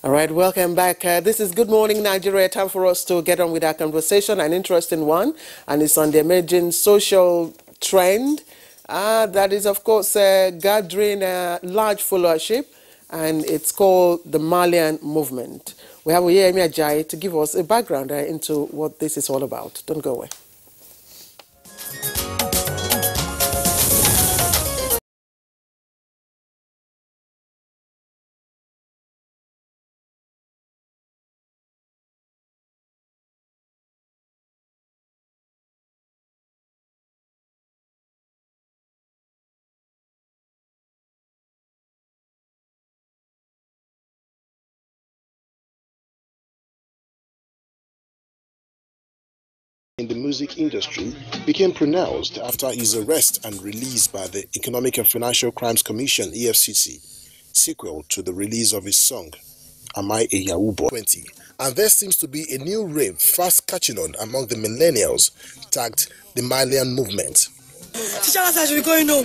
All right, welcome back. This is Good Morning Nigeria. Time for us to get on with our conversation, an interesting one, and it's on the emerging social trend that is, of course, gathering large followership, and it's called the Malian movement. We have Oyeyemi Ajayi to give us a background into what this is all about. Don't go away. In the music industry became pronounced after his arrest and release by the Economic and Financial Crimes Commission (EFCC), sequel to the release of his song "Am I a Yahoo Boy?" 20. And there seems to be a new rave fast catching on among the millennials, tagged the Malian movement. Teacher said I should be going home.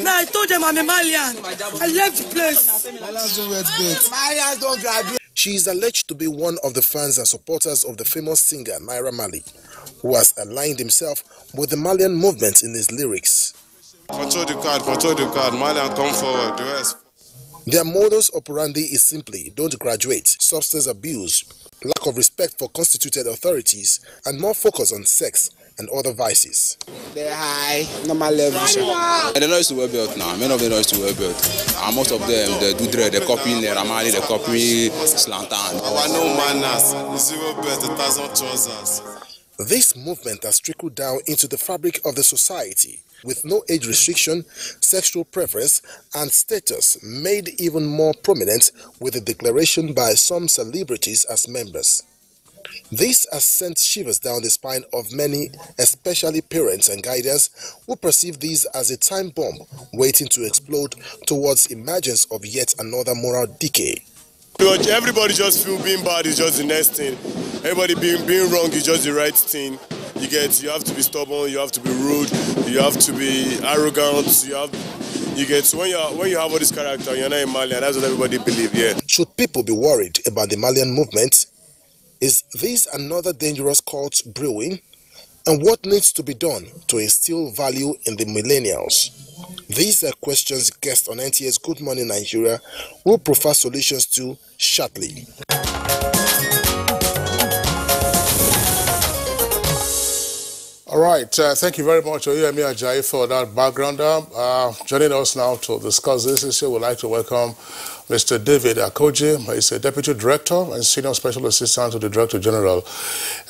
Now I told them I'm a Malian. I left the place. Malians don't graduate. She is alleged to be one of the fans and supporters of the famous singer Naira Marley, who has aligned himself with the Malian movement in his lyrics. Control the card, Malian come forward, the rest. Their modus operandi is simply don't graduate, substance abuse, lack of respect for constituted authorities, and more focus on sex and other vices. They're high, normal level. And they know it's well built now. Many of them know it's well built. And most of them, they do dread, they copy Naira Marley, they copy Slantan. Our no manners, it's well built, 1,000 trousers. This movement has trickled down into the fabric of the society, with no age restriction, sexual preference, and status made even more prominent with the declaration by some celebrities as members. This has sent shivers down the spine of many, especially parents and guardians, who perceive this as a time bomb waiting to explode towards emergence of yet another moral decay. Everybody just feel being bad is just the next thing. Everybody being wrong is just the right thing. You have to be stubborn, you have to be rude, you have to be arrogant, so when you have all this character, you're not a Malian, that's what everybody believes, yeah. Should people be worried about the Malian movement? Is this another dangerous cult brewing? And what needs to be done to instill value in the millennials? These are questions guests on NTA's Good Morning Nigeria will provide solutions to shortly. All right, thank you very much, Oyeyemi Ajayi, for that background. Joining us now to discuss this issue, we'd like to welcome Mr. David Akoji. He's a Deputy Director and Senior Special Assistant to the Director General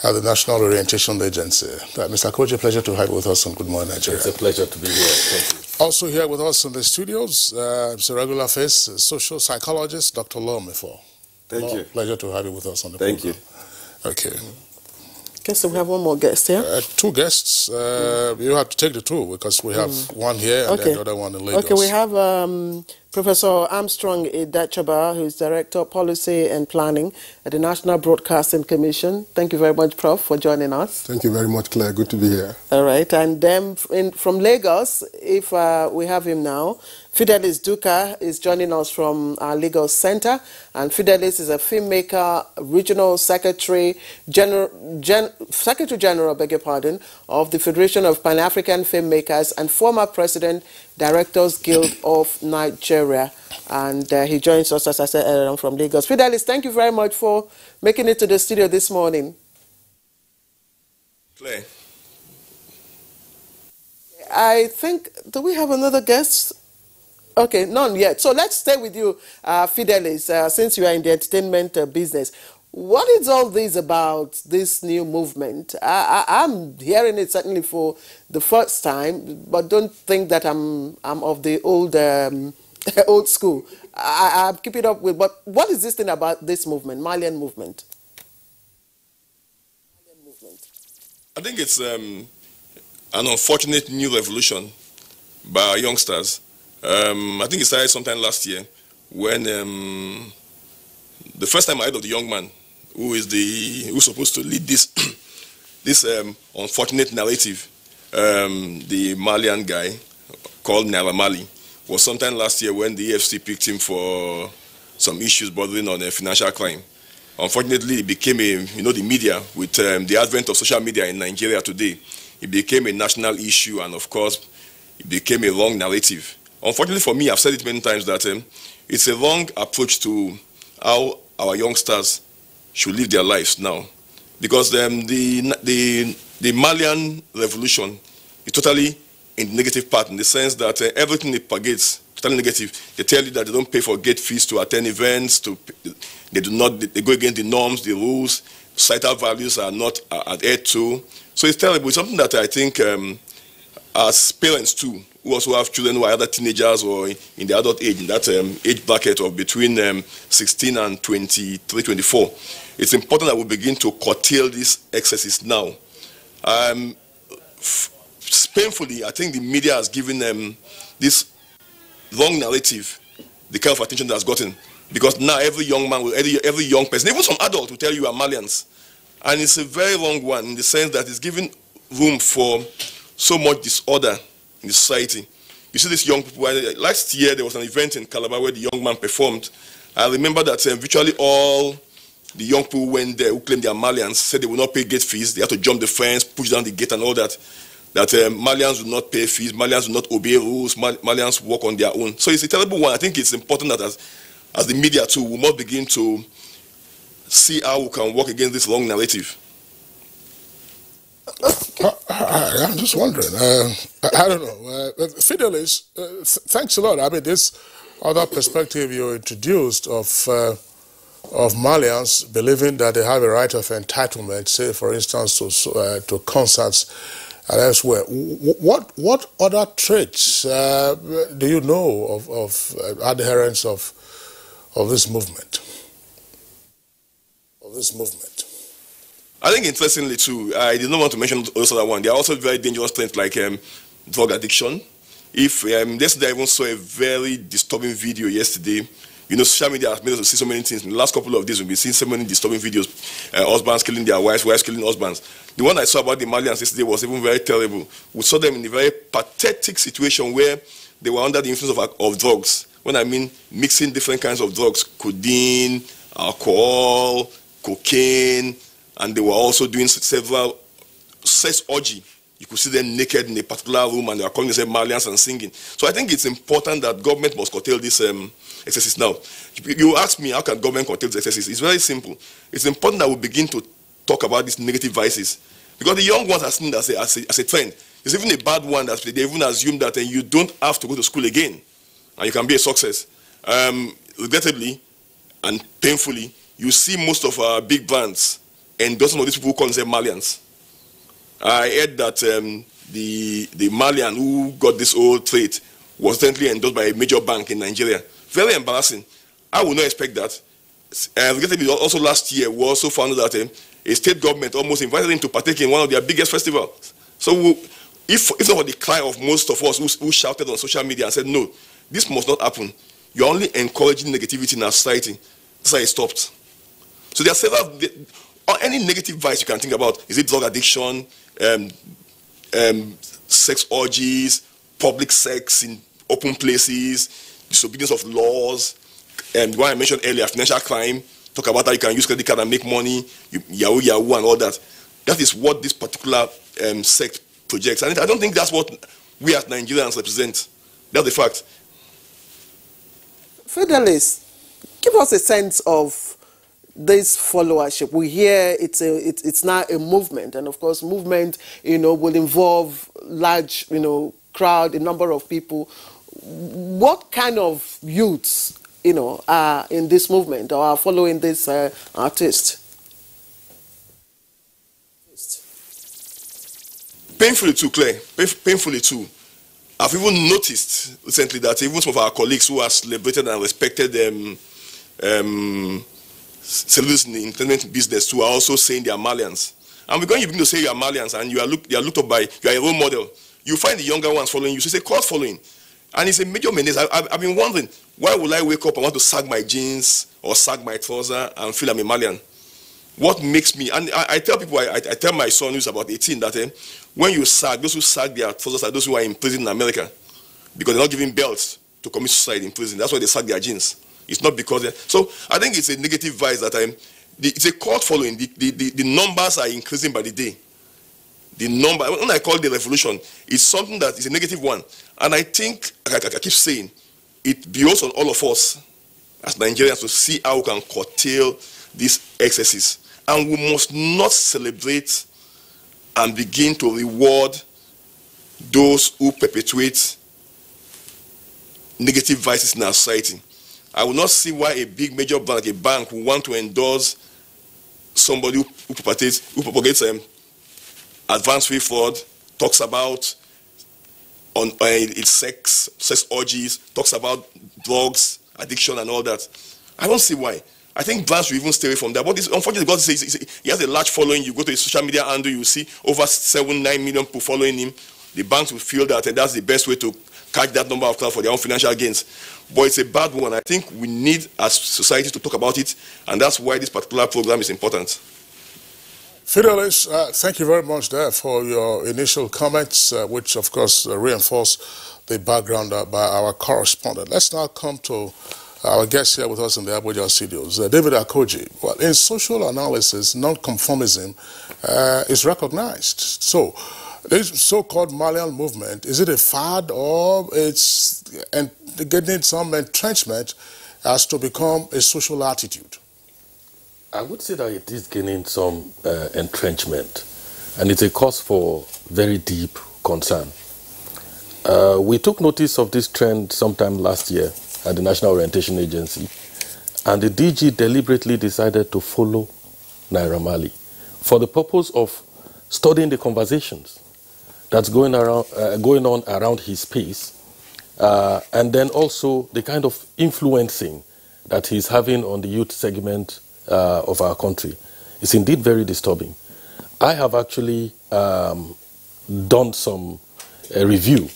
at the National Orientation Agency. Mr. Akoji, pleasure to have you with us on Good Morning Nigeria. It's a pleasure to be here. Thank you. Also here with us in the studios, it's a regular face, social psychologist, Dr. Lomifo. Thank you. Pleasure to have you with us on the program. Thank you. Okay. Okay, so we have one more guest here. Two guests. You have to take the two because we have one here and then the other one in Lagos. Okay, we have Professor Armstrong Idachaba, who is Director of Policy and Planning at the National Broadcasting Commission. Thank you very much, Prof, for joining us. Thank you very much, Claire. Good to be here. All right, and then from Lagos, if we have him now, Fidelis Duka is joining us from our Lagos Center, and Fidelis is a filmmaker, regional secretary general, beg your pardon, of the Federation of Pan-African Filmmakers and former president, Directors Guild of Nigeria. And he joins us, as I said earlier, from Lagos. Fidelis, thank you very much for making it to the studio this morning. Claire. I think, do we have another guest? Okay, none yet. So let's stay with you, Fidelis, since you are in the entertainment business. What is all this about, this new movement? I'm hearing it certainly for the first time, but don't think that I'm of the old old school. I'm keeping up with what is this thing about this movement, Malian movement? I think it's an unfortunate new revolution by our youngsters. I think it started sometime last year when the first time I heard of the young man who's supposed to lead this this unfortunate narrative, the Malian guy called Naira Marley, was sometime last year when the EFC picked him for some issues bordering on financial crime. Unfortunately, it became the media, with the advent of social media in Nigeria today, it became a national issue, and of course, it became a wrong narrative. Unfortunately for me, I've said it many times that it's a wrong approach to how our youngsters should live their lives now. Because the Malian revolution is totally in the negative part, in the sense that everything it propagates, totally negative. They tell you that they don't pay for gate fees to attend events, they go against the norms, the rules, societal values are not adhered to. So it's terrible. It's something that I think as parents too, who also have children who are either teenagers or in the adult age, in that age bracket of between 16 and 23, 24, it's important that we begin to curtail these excesses now. Painfully, I think the media has given this wrong narrative the kind of attention that has gotten, because now every young man, every young person, even some adult will tell you are Malians, and it's a very wrong one in the sense that it's giving room for so much disorder in the society. You see these young people. Last year there was an event in Calabar where the young man performed. I remember that virtually all the young people went there who claimed they are Malians said they will not pay gate fees. They had to jump the fence, push down the gate and all that. That Malians will not pay fees, Malians will not obey rules, Malians work on their own. So it's a terrible one. I think it's important that as the media too, we must begin to see how we can work against this wrong narrative. I'm just wondering. I don't know. Fidelis, thanks a lot. I mean, this other perspective you introduced of Malians believing that they have a right of entitlement, say, for instance, to concerts and elsewhere. What other traits do you know of adherents of this movement? I think interestingly too, I did not want to mention those other one. There are also very dangerous things like drug addiction. If yesterday I even saw a very disturbing video yesterday. You know, social media has made us to see so many things. In the last couple of days, we've been seeing so many disturbing videos. Husbands killing their wives, wives killing husbands. The one I saw about the Malians yesterday was even very terrible. We saw them in a very pathetic situation where they were under the influence of drugs. When I mean mixing different kinds of drugs, codeine, alcohol, cocaine, and they were also doing several sex orgy. You could see them naked in a particular room, and they were calling themselves Malians and singing. So I think it's important that government must curtail this excesses now. You ask me, how can government curtail these excesses? It's very simple. It's important that we begin to talk about these negative vices, because the young ones are seen as a trend. There's even a bad one that they even assume that you don't have to go to school again, and you can be a success. Regrettably and painfully, you see most of our big brands endorsing all these people who call themselves Malians. I heard that the Malian who got this old trait was recently endorsed by a major bank in Nigeria. Very embarrassing. I would not expect that. Also last year, we also found out that a state government almost invited him to partake in one of their biggest festivals. So if not for the cry of most of us who shouted on social media and said, no, this must not happen, you're only encouraging negativity in our society. That's why it stopped. So there are several, any negative vice you can think about. Is it drug addiction, sex orgies, public sex in open places, disobedience of laws, and what I mentioned earlier, financial crime. Talk about how you can use credit card and make money, Yahoo and all that. That is what this particular sect projects. And I don't think that's what we as Nigerians represent. That's the fact. Fidelis, give us a sense of this followership. We hear it's now a movement, and of course, movement, will involve large, crowd, a number of people. What kind of youths, are in this movement or are following this artist? Painfully too, Claire. Painfully too. I've even noticed recently that even some of our colleagues who are celebrated and respected celebrities in the entertainment business too are also saying they are Malians. And when you begin to say you are Malians and you are looked up by, you are a role model, you find the younger ones following you. So it's a cult following. And it's a major menace. I've been wondering, why will I wake up and want to sag my jeans or sag my trouser and feel I'm a Malian? What makes me, and I tell people, I tell my son who's about 18 that when you sag, those who sag their trousers are those who are in prison in America, because they're not giving belts to commit suicide in prison. That's why they sag their jeans. It's not because... So I think it's a negative vice that it's a cult following. The numbers are increasing by the day. The number, when I call it the revolution, it's something that is a negative one. And I think, I keep saying, it behoves on all of us as Nigerians to see how we can curtail these excesses. And we must not celebrate and begin to reward those who perpetuate negative vices in our society. I will not see why a big major bank, like a bank, will want to endorse somebody who propagates advanced way forward, talks about its sex orgies, talks about drugs, addiction, and all that. I don't see why. I think brands will even stay away from that. But unfortunately, God says he has a large following. You go to his social media handle, you see over 7-9 million people following him. The banks will feel that, and that's the best way to catch that number of crowds for their own financial gains. But it's a bad one. I think we need, as society, to talk about it, and that's why this particular program is important. Fidelis, thank you very much there for your initial comments, which of course reinforce the background by our correspondent. Let's now come to our guest here with us in the Abuja studios, David Akoji. Well, in social analysis, non-conformism is recognized. So, this so-called Malian movement, is it a fad or it's getting some entrenchment as to become a social attitude? I would say that it is gaining some entrenchment, and it's a cause for very deep concern. We took notice of this trend sometime last year at the National Orientation Agency, and the DG deliberately decided to follow Naira Marley for the purpose of studying the conversations that's going on around his space, and then also the kind of influencing that he's having on the youth segment of our country. It's indeed very disturbing. I have actually done some review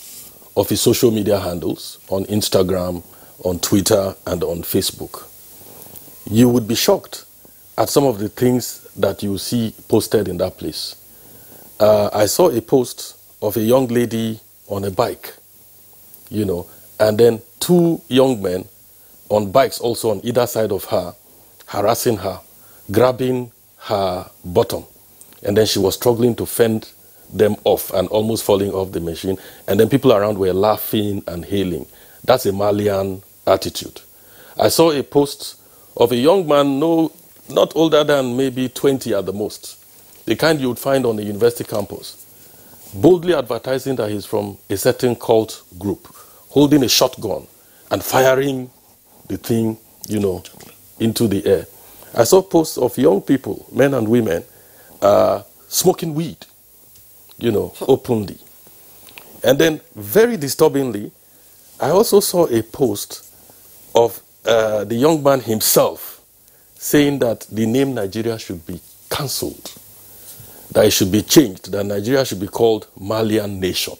of his social media handles on Instagram, on Twitter, and on Facebook. You would be shocked at some of the things that you see posted in that place. I saw a post of a young lady on a bike, and then 2 young men on bikes also on either side of her, harassing her, grabbing her bottom, and then she was struggling to fend them off and almost falling off the machine, and then people around were laughing and hailing. That's a Malian attitude. I saw a post of a young man, not older than maybe 20 at the most, the kind you would find on the university campus, boldly advertising that he's from a certain cult group, holding a shotgun and firing the thing, into the air. I saw posts of young people, men and women, smoking weed, openly. And then, very disturbingly, I also saw a post of the young man himself saying that the name Nigeria should be cancelled, that it should be changed, that Nigeria should be called Malian Nation.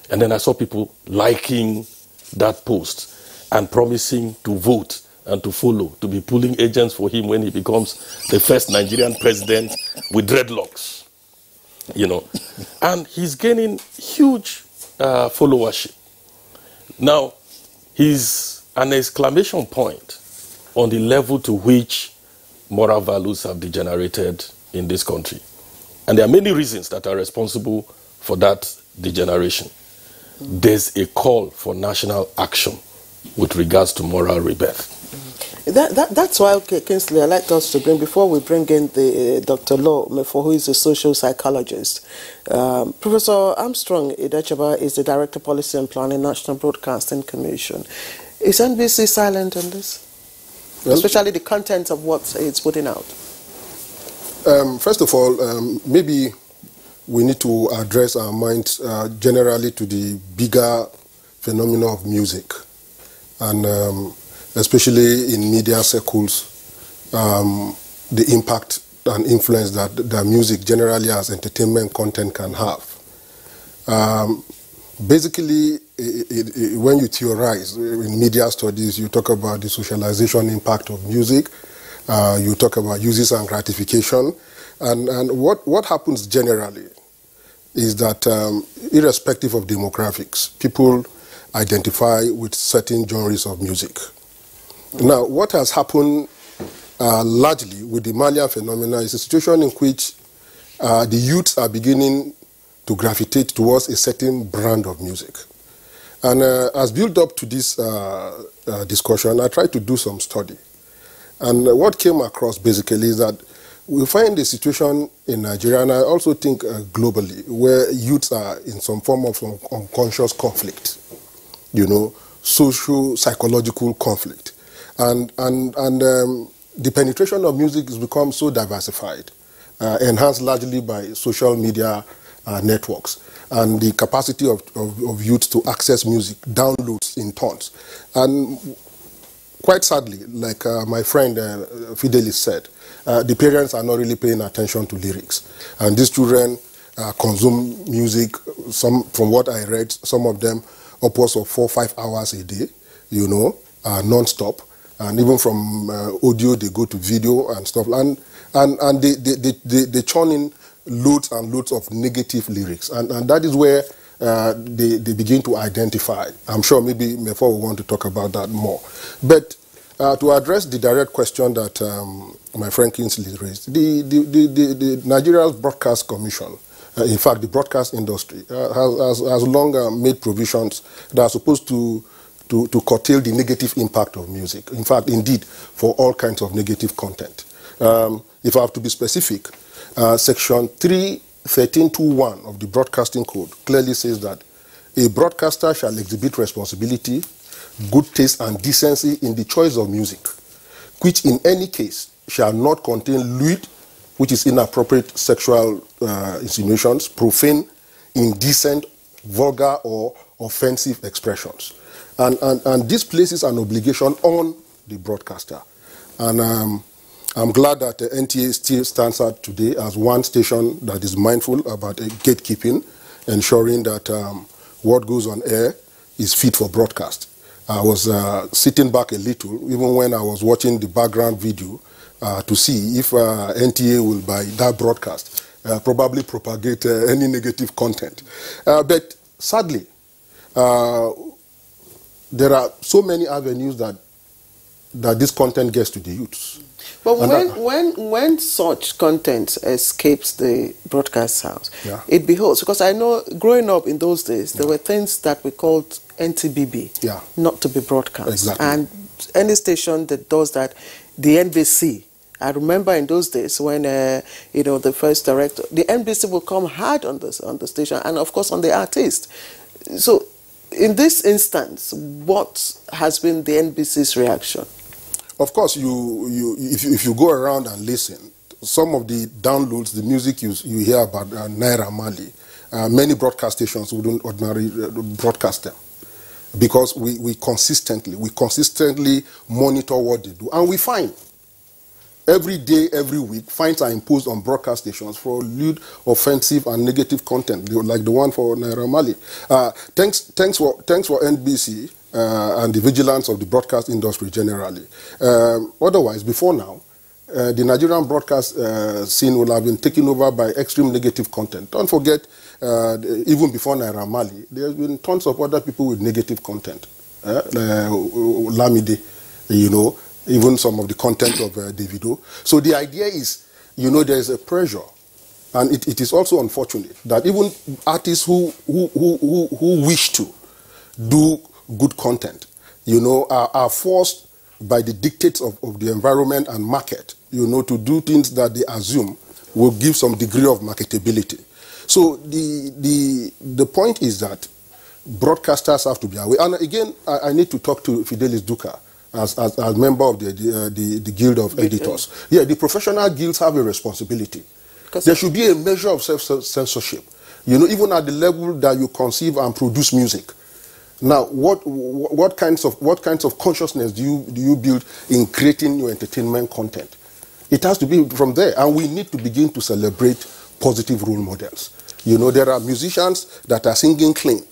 And then I saw people liking that post and promising to vote and to follow, to be pulling agents for him when he becomes the first Nigerian president with dreadlocks, And he's gaining huge followership. Now, he's an exclamation point on the level to which moral values have degenerated in this country. And there are many reasons that are responsible for that degeneration. There's a call for national action with regards to moral rebirth. That's why, Kingsley, I'd like us to bring, before we bring in the Dr. Law, who is a social psychologist, Professor Armstrong Idechaba is the Director of Policy and Planning, National Broadcasting Commission. Is NBC silent on this? Well, especially the content of what it's putting out? First of all, maybe we need to address our minds generally to the bigger phenomena of music. And especially in media circles, the impact and influence that the music generally as entertainment content can have. Basically, when you theorize in media studies, you talk about the socialization impact of music, you talk about uses and gratification, and what happens generally is that irrespective of demographics, people identify with certain genres of music. Now, what has happened largely with the Malian phenomena is a situation in which the youths are beginning to gravitate towards a certain brand of music. And as built up to this discussion, I tried to do some study. And what came across basically is that we find a situation in Nigeria, and I also think globally, where youths are in some form of unconscious conflict, social, psychological conflict. And the penetration of music has become so diversified, enhanced largely by social media networks, and the capacity of youth to access music, downloads in tons. And quite sadly, like my friend Fidelis said, the parents are not really paying attention to lyrics. And these children consume music, from what I read, some of them upwards of 4 or 5 hours a day, non-stop. And even from audio, they go to video and stuff. And they churn in loads and loads of negative lyrics. And that is where they begin to identify. I'm sure maybe Mefo will want to talk about that more. But to address the direct question that my friend Kingsley raised, the Nigeria's Broadcast Commission, in fact, the broadcast industry, has long made provisions that are supposed to curtail the negative impact of music. In fact, indeed, for all kinds of negative content. If I have to be specific, Section 31321 of the Broadcasting Code clearly says that a broadcaster shall exhibit responsibility, good taste and decency in the choice of music, which in any case shall not contain lewd, which is inappropriate sexual insinuations, profane, indecent, vulgar or offensive expressions. And this places an obligation on the broadcaster. And I'm glad that the NTA still stands out today as one station that is mindful about gatekeeping, ensuring that what goes on air is fit for broadcast. I was sitting back a little, even when I was watching the background video, to see if NTA will, by that broadcast, probably propagate any negative content. But sadly, there are so many avenues that this content gets to the youths. But when such content escapes the broadcast house, yeah, it beholds, because I know growing up in those days, there were things that we called NTBB, yeah, not to be broadcast. Exactly. And any station that does that, the NBC, I remember in those days when, the first director, the NBC will come hard on the station and, of course, on the artist. So, in this instance, what has been the NBC's reaction? Of course, if you go around and listen, some of the downloads, the music you hear about Naira Marley, many broadcast stations wouldn't ordinarily broadcast them, because we consistently monitor what they do, and we find every day, every week, fines are imposed on broadcast stations for lewd, offensive, and negative content, like the one for Naira Marley. Thanks for NBC and the vigilance of the broadcast industry generally. Otherwise, before now, the Nigerian broadcast scene will have been taken over by extreme negative content. Don't forget, even before Naira Marley, there have been tons of other people with negative content. Lamide, even some of the content of Davido. So the idea is, there is a pressure, and it is also unfortunate that even artists who wish to do good content, are forced by the dictates of the environment and market, to do things that they assume will give some degree of marketability. So the point is that broadcasters have to be aware. And again, I need to talk to Fidelis Duka as a member of the Guild of Editors. Yeah, the professional guilds have a responsibility. There should be a measure of self-censorship, even at the level that you conceive and produce music. Now, what kinds of consciousness do you build in creating your entertainment content? It has to be from there, and we need to begin to celebrate positive role models. There are musicians that are singing clean.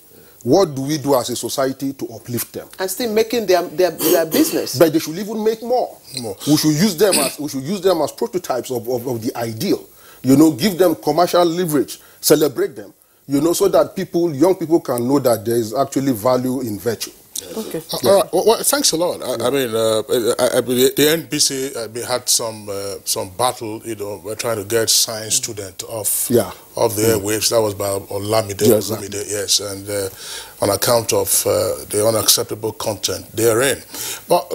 What do we do as a society to uplift them? And still making their business. But they should even make more. We should use them as prototypes of the ideal. Give them commercial leverage, celebrate them. So that young people can know that there is actually value in virtue. Okay. All right. Well, thanks a lot. I mean, the NBC had some battle. You know, we're trying to get science student off the airwaves. That was by Olamide. Yes, yes, and on account of the unacceptable content therein. But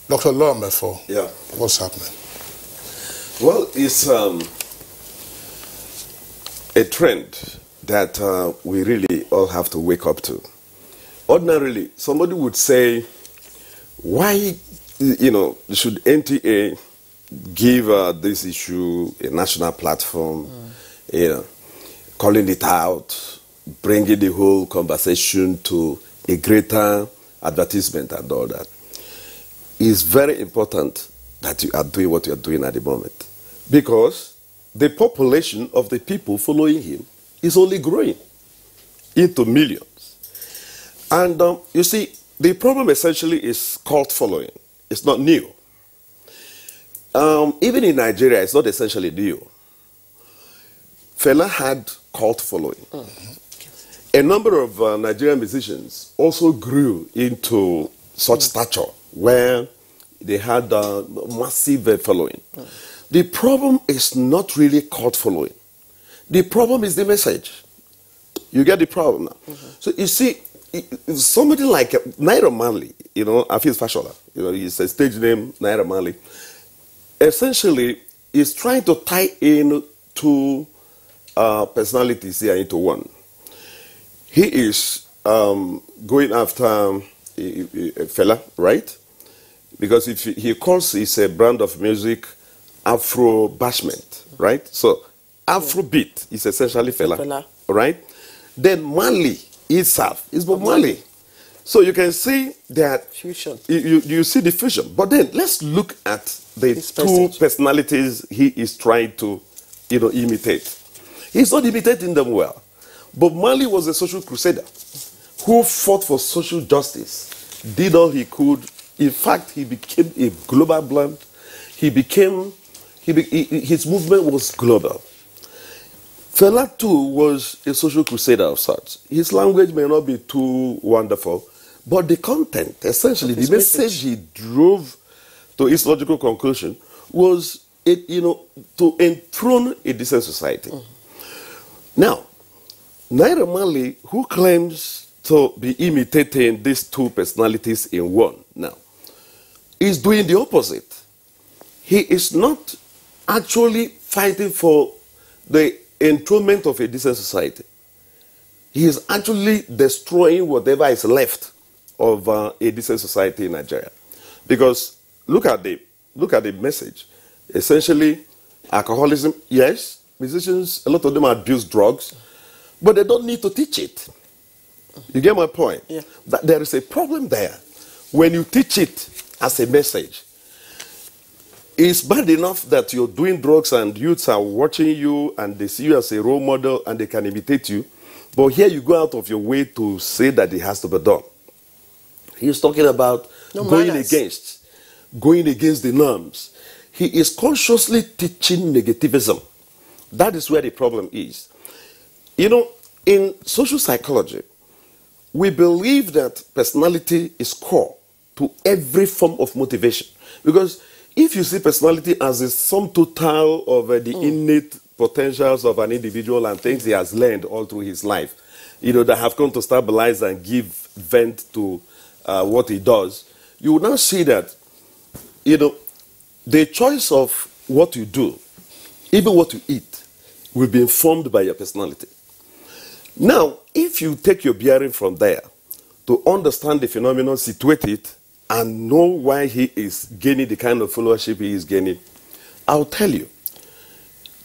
Dr. Lomefo, what's happening? Well, it's a trend that we really all have to wake up to. Ordinarily, somebody would say, why, should NTA give this issue a national platform, calling it out, bringing the whole conversation to a greater advertisement and all that. It's very important that you are doing what you are doing at the moment, because the population of the people following him is only growing into millions. And you see, the problem essentially is cult following. It's not new. Even in Nigeria, it's not essentially new. Fela had cult following. A number of Nigerian musicians also grew into such stature where they had a massive following. The problem is not really cult following. The problem is the message. You get the problem now. So you see, somebody like Naira Marley, Afeez Fashola, he's a stage name, Naira Marley, essentially is trying to tie in two personalities here into one. He is going after Fela, right? Because if he calls his brand of music Afro Bashment, right? So Afrobeat is essentially Fela, right? Then Marley itself is Bob Marley. So you can see that fusion. You see the fusion. But then let's look at the two personalities he is trying to imitate. He's not imitating them well. Bob Marley was a social crusader who fought for social justice, did all he could. In fact, he became a global brand. His movement was global. Fela too was a social crusader of sorts. His language may not be too wonderful, but the content, essentially, the message he drove to its logical conclusion was, to enthrone a decent society. Now, Naira Marley, who claims to be imitating these two personalities in one now, is doing the opposite. He is not actually fighting for the enthronement of a decent society. He is actually destroying whatever is left of a decent society in Nigeria. Because look at the message. Essentially, alcoholism, yes, musicians, a lot of them abuse drugs, but they don't need to teach it. You get my point? Yeah. That there is a problem there. When you teach it as a message, it's bad enough that you're doing drugs and youths are watching you and they see you as a role model and they can imitate you. But here you go out of your way to say that it has to be done. He's talking about going against the norms. He is consciously teaching negativism. That is where the problem is. In social psychology, we believe that personality is core to every form of motivation. Because if you see personality as a sum total of the innate potentials of an individual and things he has learned all through his life, that have come to stabilize and give vent to what he does, you will now see that, the choice of what you do, even what you eat, will be informed by your personality. Now, if you take your bearing from there to understand the phenomenon, situate it, and know why he is gaining the kind of followership he is gaining, I'll tell you,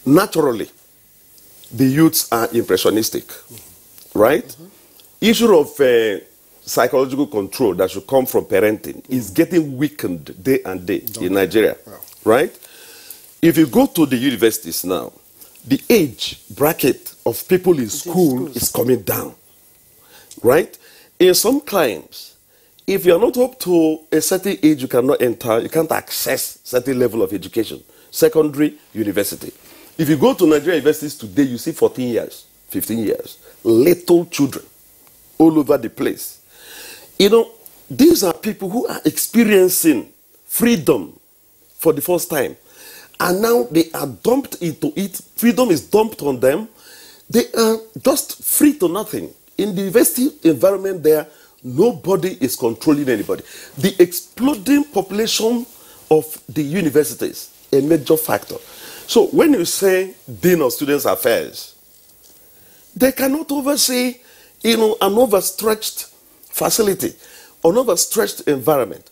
naturally, the youths are impressionistic, right? Issue of psychological control that should come from parenting is getting weakened day and day in Nigeria, right? If you go to the universities now, the age bracket of people in school is coming down, right? In some climes, if you are not up to a certain age, you cannot enter, you can't access certain level of education, secondary, university. If you go to Nigerian universities today, you see 14 years, 15 years, little children all over the place. these are people who are experiencing freedom for the first time. And now they are dumped into it. Freedom is dumped on them. They are just free to nothing. In the university environment there, nobody is controlling anybody. The exploding population of the universities, a major factor. So when you say Dean of Students Affairs, they cannot oversee, an overstretched facility, an overstretched environment.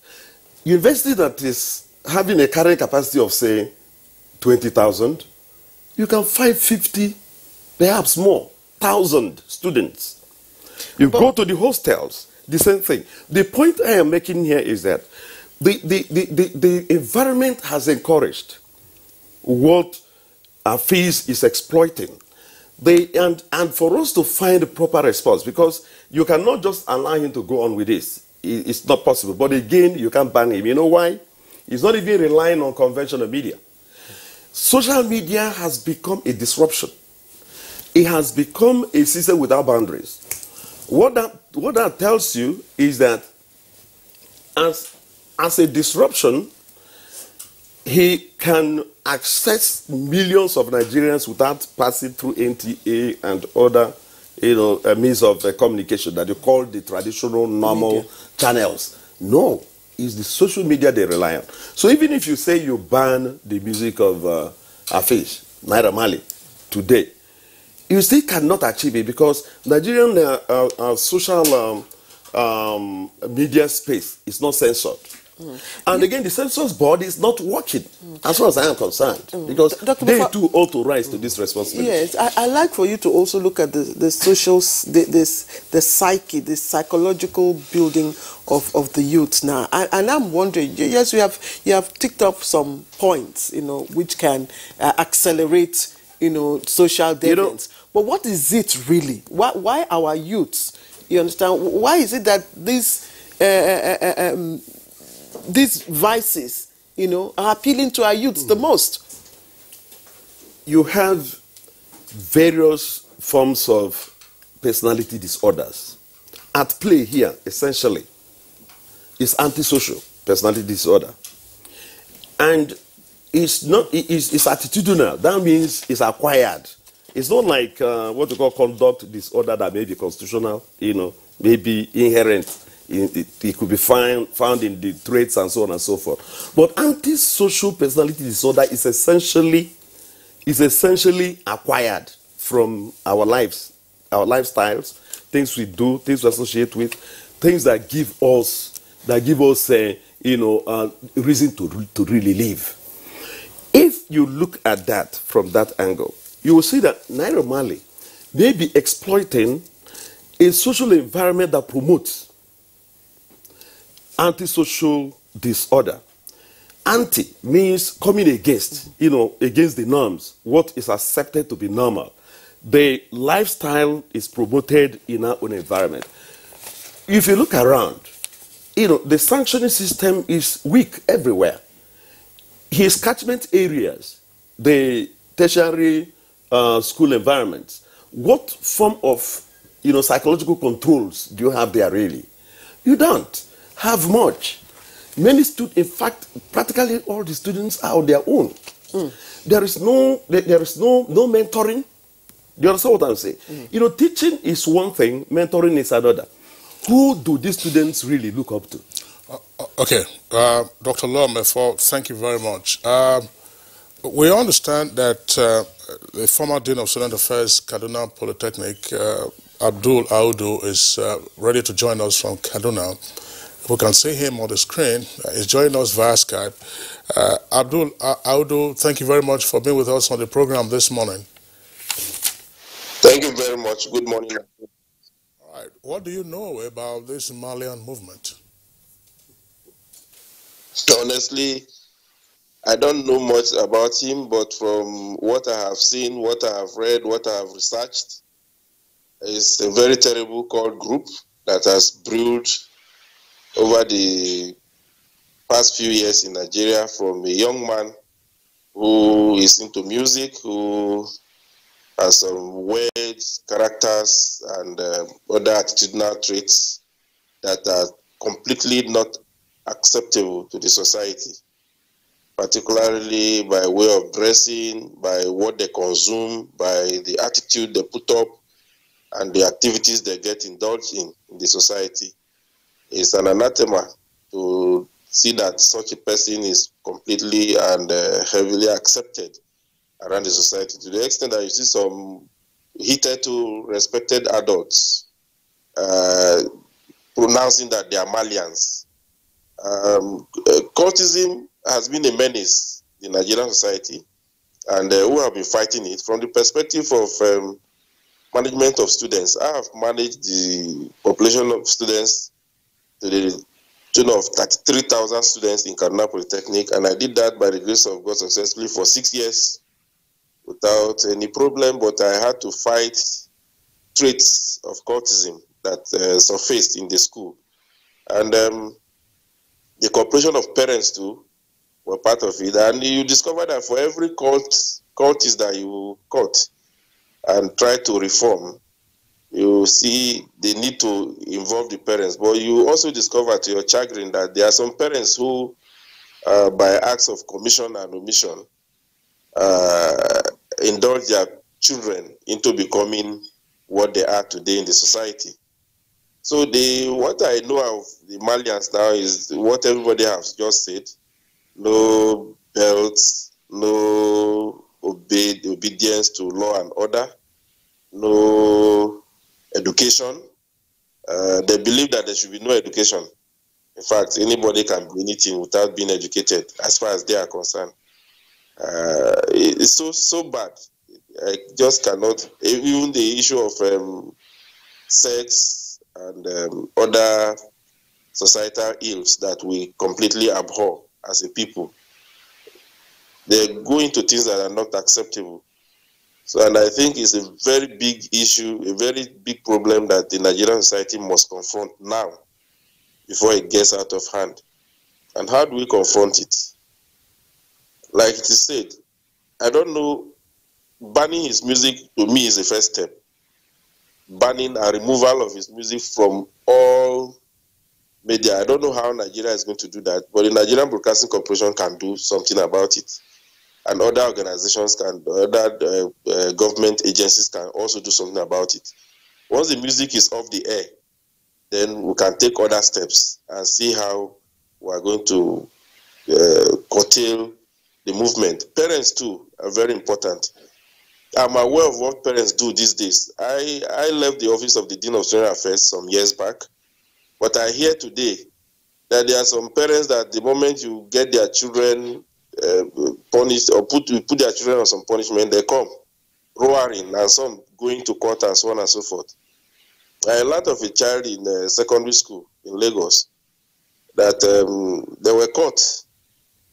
University that is having a carrying capacity of, say, 20,000, you can find 50, perhaps more, 1,000 students. You go to the hostels, the same thing. The point I am making here is that the environment has encouraged what Hafiz is exploiting. And for us to find a proper response, because you cannot just allow him to go on with this. It's not possible. But again, you can't ban him. You know why? He's not even relying on conventional media. Social media has become a disruption. It has become a system without boundaries. What that tells you is that as a disruption, he can access millions of Nigerians without passing through NTA and other means of communication that you call the traditional normal channels. No, it's the social media they rely on. So even if you say you ban the music of Hafiz, Naira Marley, today, you still cannot achieve it because Nigerian social media space is not censored. And again, the census board is not working, as far as I am concerned, because they too ought to rise to this responsibility. Yes, I like for you to also look at the social, the psyche, the psychological building of the youth now. And I'm wondering, yes, you have ticked off some points, which can accelerate, social deviance. But what is it really? Why our youths? You understand? Why is it that these vices, are appealing to our youths the most? You have various forms of personality disorders at play here. Essentially, it's antisocial personality disorder, and it's attitudinal. That means it's acquired. It's not like what we call conduct disorder that may be constitutional, may be inherent. It could be found in the traits and so on and so forth. But antisocial personality disorder is essentially acquired from our lives, our lifestyles, things we do, things we associate with, things that give us reason to really live. If you look at that from that angle, you will see that Naira Marley may be exploiting a social environment that promotes antisocial disorder. Anti means coming against, against the norms, what is accepted to be normal. The lifestyle is promoted in our own environment. If you look around, the sanctioning system is weak everywhere. His catchment areas, the tertiary school environments, what form of psychological controls do you have there really? You don't have much. Many students, in fact, practically all the students are on their own. There is no mentoring. Do you understand what I'm saying? Teaching is one thing, mentoring is another. Who do these students really look up to? Okay, Dr. Lomefo, thank you very much. We understand that the former Dean of Student Affairs, Kaduna Polytechnic, Abdul Audu, is ready to join us from Kaduna. We can see him on the screen. He's joining us via Skype. Abdul Audu, thank you very much for being with us on the program this morning. Thank you very much. Good morning. All right. What do you know about this Malian movement? Honestly, I don't know much about him, but from what I have seen, what I have read, what I have researched, it's a very terrible cult group that has brewed over the past few years in Nigeria, from a young man who is into music, who has some weird characters and other attitudinal traits that are completely not acceptable to the society, particularly by way of dressing, by what they consume, by the attitude they put up, and the activities they get indulged in the society. It's an anathema to see that such a person is completely and heavily accepted around the society, to the extent that you see some hitherto respected adults pronouncing that they are Malians. Cultism has been a menace in Nigerian society, and who have been fighting it from the perspective of management of students. I have managed the population of students to the tune of 33,000 students in Kaduna Polytechnic, and I did that by the grace of God successfully for 6 years without any problem, but I had to fight traits of cultism that surfaced in the school. And the cooperation of parents too were part of it. And you discover that for every cultist that you caught and try to reform, you see the need to involve the parents. But you also discover to your chagrin that there are some parents who, by acts of commission and omission, indulge their children into becoming what they are today in the society. So what I know of the Malians now is what everybody has just said: no belts, no obedience to law and order, no education. They believe that there should be no education. In fact, anybody can do anything without being educated, as far as they are concerned. It's so bad. I just cannot. Even the issue of sex and other societal ills that we completely abhor as a people, they go into things that are not acceptable. So, and I think it's a very big issue, a very big problem that the Nigerian society must confront now before it gets out of hand. And how do we confront it? Like it is said, I don't know, banning his music to me is the first step. Banning and removal of his music from all media. I don't know how Nigeria is going to do that, but the Nigerian Broadcasting Corporation can do something about it. And other organizations other government agencies can also do something about it. Once the music is off the air, then we can take other steps and see how we are going to curtail the movement. Parents too are very important. I'm aware of what parents do these days. I left the office of the Dean of Student Affairs some years back, but I hear today that there are some parents that the moment you get their children punished or put their children on some punishment, they come roaring, and some going to court and so on and so forth. I learned of a child in secondary school in Lagos that they were caught.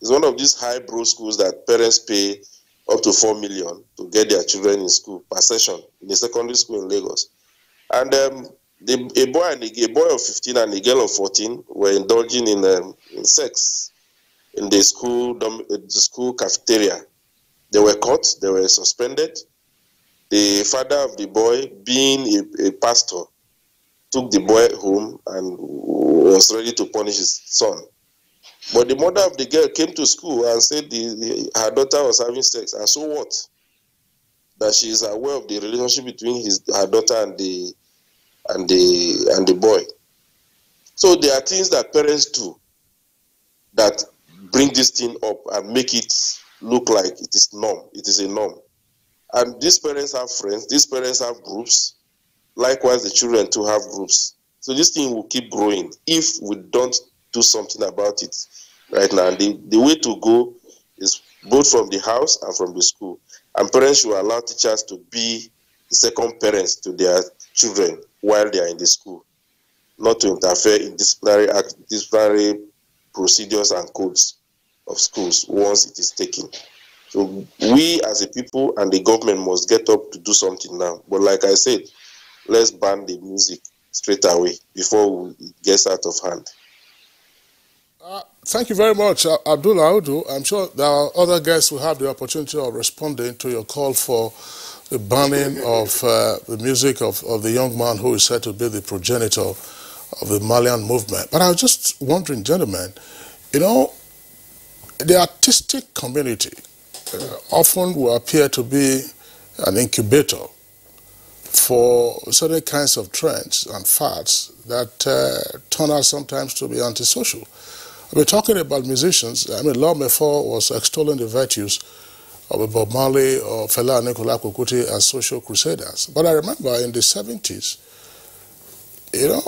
It's one of these highbrow schools that parents pay up to 4 million to get their children in school per session in a secondary school in Lagos. And a boy of 15 and a girl of 14 were indulging in sex in the school cafeteria. They were caught, they were suspended. The father of the boy, being a pastor, took the boy home and was ready to punish his son. But the mother of the girl came to school and said her daughter was having sex. And so what? That she is aware of the relationship between her daughter and the boy. So there are things that parents do that bring this thing up and make it look like it is norm. It is a norm. And these parents have friends, these parents have groups. Likewise, the children too have groups. So this thing will keep growing if we don't do something about it right now. And the way to go is both from the house and from the school. And parents should allow teachers to be the second parents to their children while they are in the school, not to interfere in disciplinary procedures and codes of schools once it is taken. So we as a people and the government must get up to do something now. But like I said, let's ban the music straight away before it gets out of hand. Thank you very much, Abdullah Audu. I'm sure there are other guests who have the opportunity of responding to your call for the banning of the music of the young man who is said to be the progenitor of the Malian movement. But I was just wondering, gentlemen, you know, the artistic community often will appear to be an incubator for certain kinds of trends and fads that turn out sometimes to be antisocial. We're talking about musicians. I mean, Law Mefor was extolling the virtues of Bob Marley or Fela Anikulapo Kuti as social crusaders. But I remember in the 70s, you know,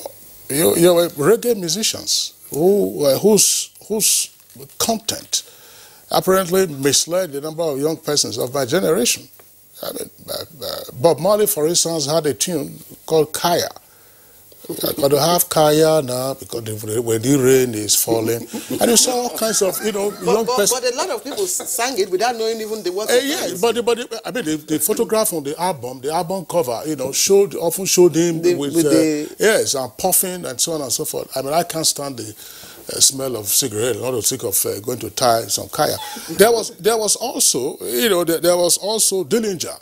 you were reggae musicians whose content apparently misled the number of young persons of my generation. I mean, Bob Marley, for instance, had a tune called Kaya. I got to have Kaya now because when the rain is falling. And you saw all kinds of, young persons. But a lot of people sang it without knowing even the words. Yeah, but I mean, the photograph on the album cover, often showed him with and puffing and so on and so forth. I mean, I can't stand the smell of cigarette, not to think of going to tie some Kaya. There was also Dillinger.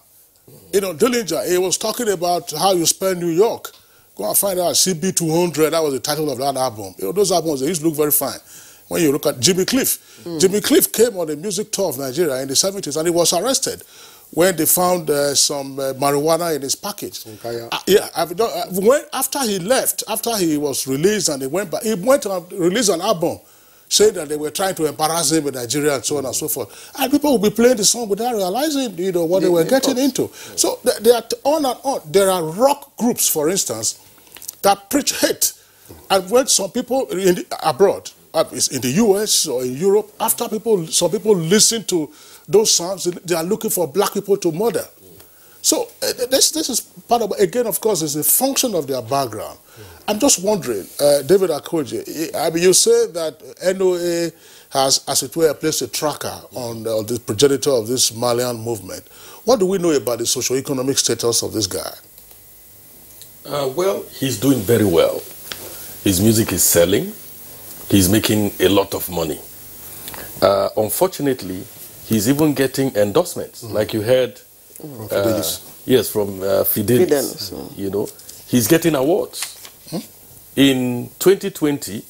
Dillinger, he was talking about how you spend New York. Go and find out CB 200, that was the title of that album. Those albums, they used to look very fine. When you look at Jimmy Cliff. Jimmy Cliff came on a music tour of Nigeria in the 70s and he was arrested when they found some marijuana in his package. After he left, after he was released and he went back, he went and released an album saying that they were trying to embarrass him in Nigeria and so on and so forth. And people would be playing the song without realizing, what they were getting into. So they are on and on. There are rock groups, for instance, that preach hate. And when some people abroad, in the US or in Europe, after some people listen to those songs, they are looking for black people to murder. So this is part of, again, of course, is a function of their background. I'm just wondering, David Akoji, I mean, you say that NOA has, as it were, placed a tracker on the progenitor of this Malian movement. What do we know about the socio-economic status of this guy? Well, he's doing very well. His music is selling. He's making a lot of money. Unfortunately, he's even getting endorsements, like you heard. From Fidelis. Yes, from Fidelis. He's getting awards. In 2020,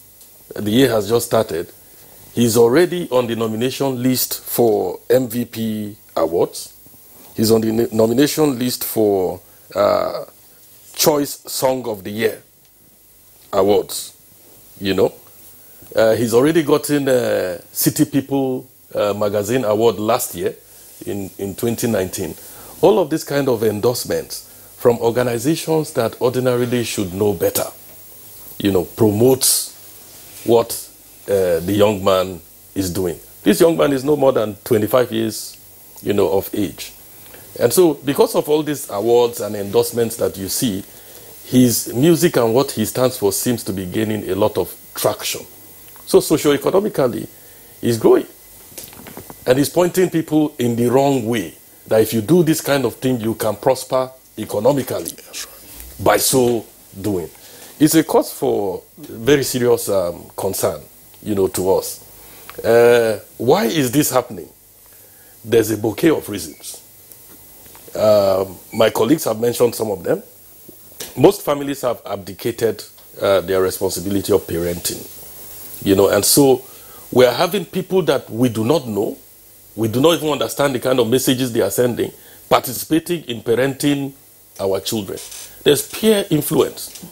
the year has just started. He's already on the nomination list for MVP awards. He's on the nomination list for Choice Song of the Year awards. He's already gotten a City People magazine award last year in 2019. All of these kind of endorsements from organizations that ordinarily should know better, promotes what the young man is doing. This young man is no more than 25 years, of age. And so because of all these awards and endorsements that you see, his music and what he stands for seems to be gaining a lot of traction. So socio-economically, he's growing. And he's pointing people in the wrong way. That if you do this kind of thing, you can prosper economically by so doing. It's a cause for very serious concern, to us. Why is this happening? There's a bouquet of reasons. My colleagues have mentioned some of them. Most families have abdicated their responsibility of parenting, and so we're having people that we do not know, we do not even understand the kind of messages they are sending, participating in parenting our children. There's peer influence.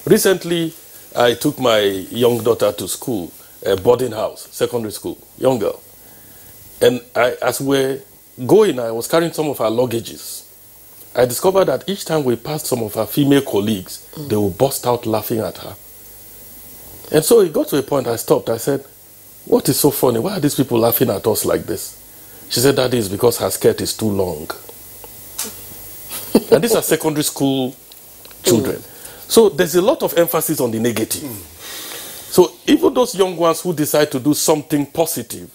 Recently, I took my young daughter to school, a boarding house, secondary school, young girl. And as we're going, I was carrying some of her luggages. I discovered that each time we passed some of her female colleagues, they would burst out laughing at her. And so it got to a point I stopped. I said, what is so funny? Why are these people laughing at us like this? She said, that is because her skirt is too long. And these are secondary school children. So there's a lot of emphasis on the negative. So even those young ones who decide to do something positive,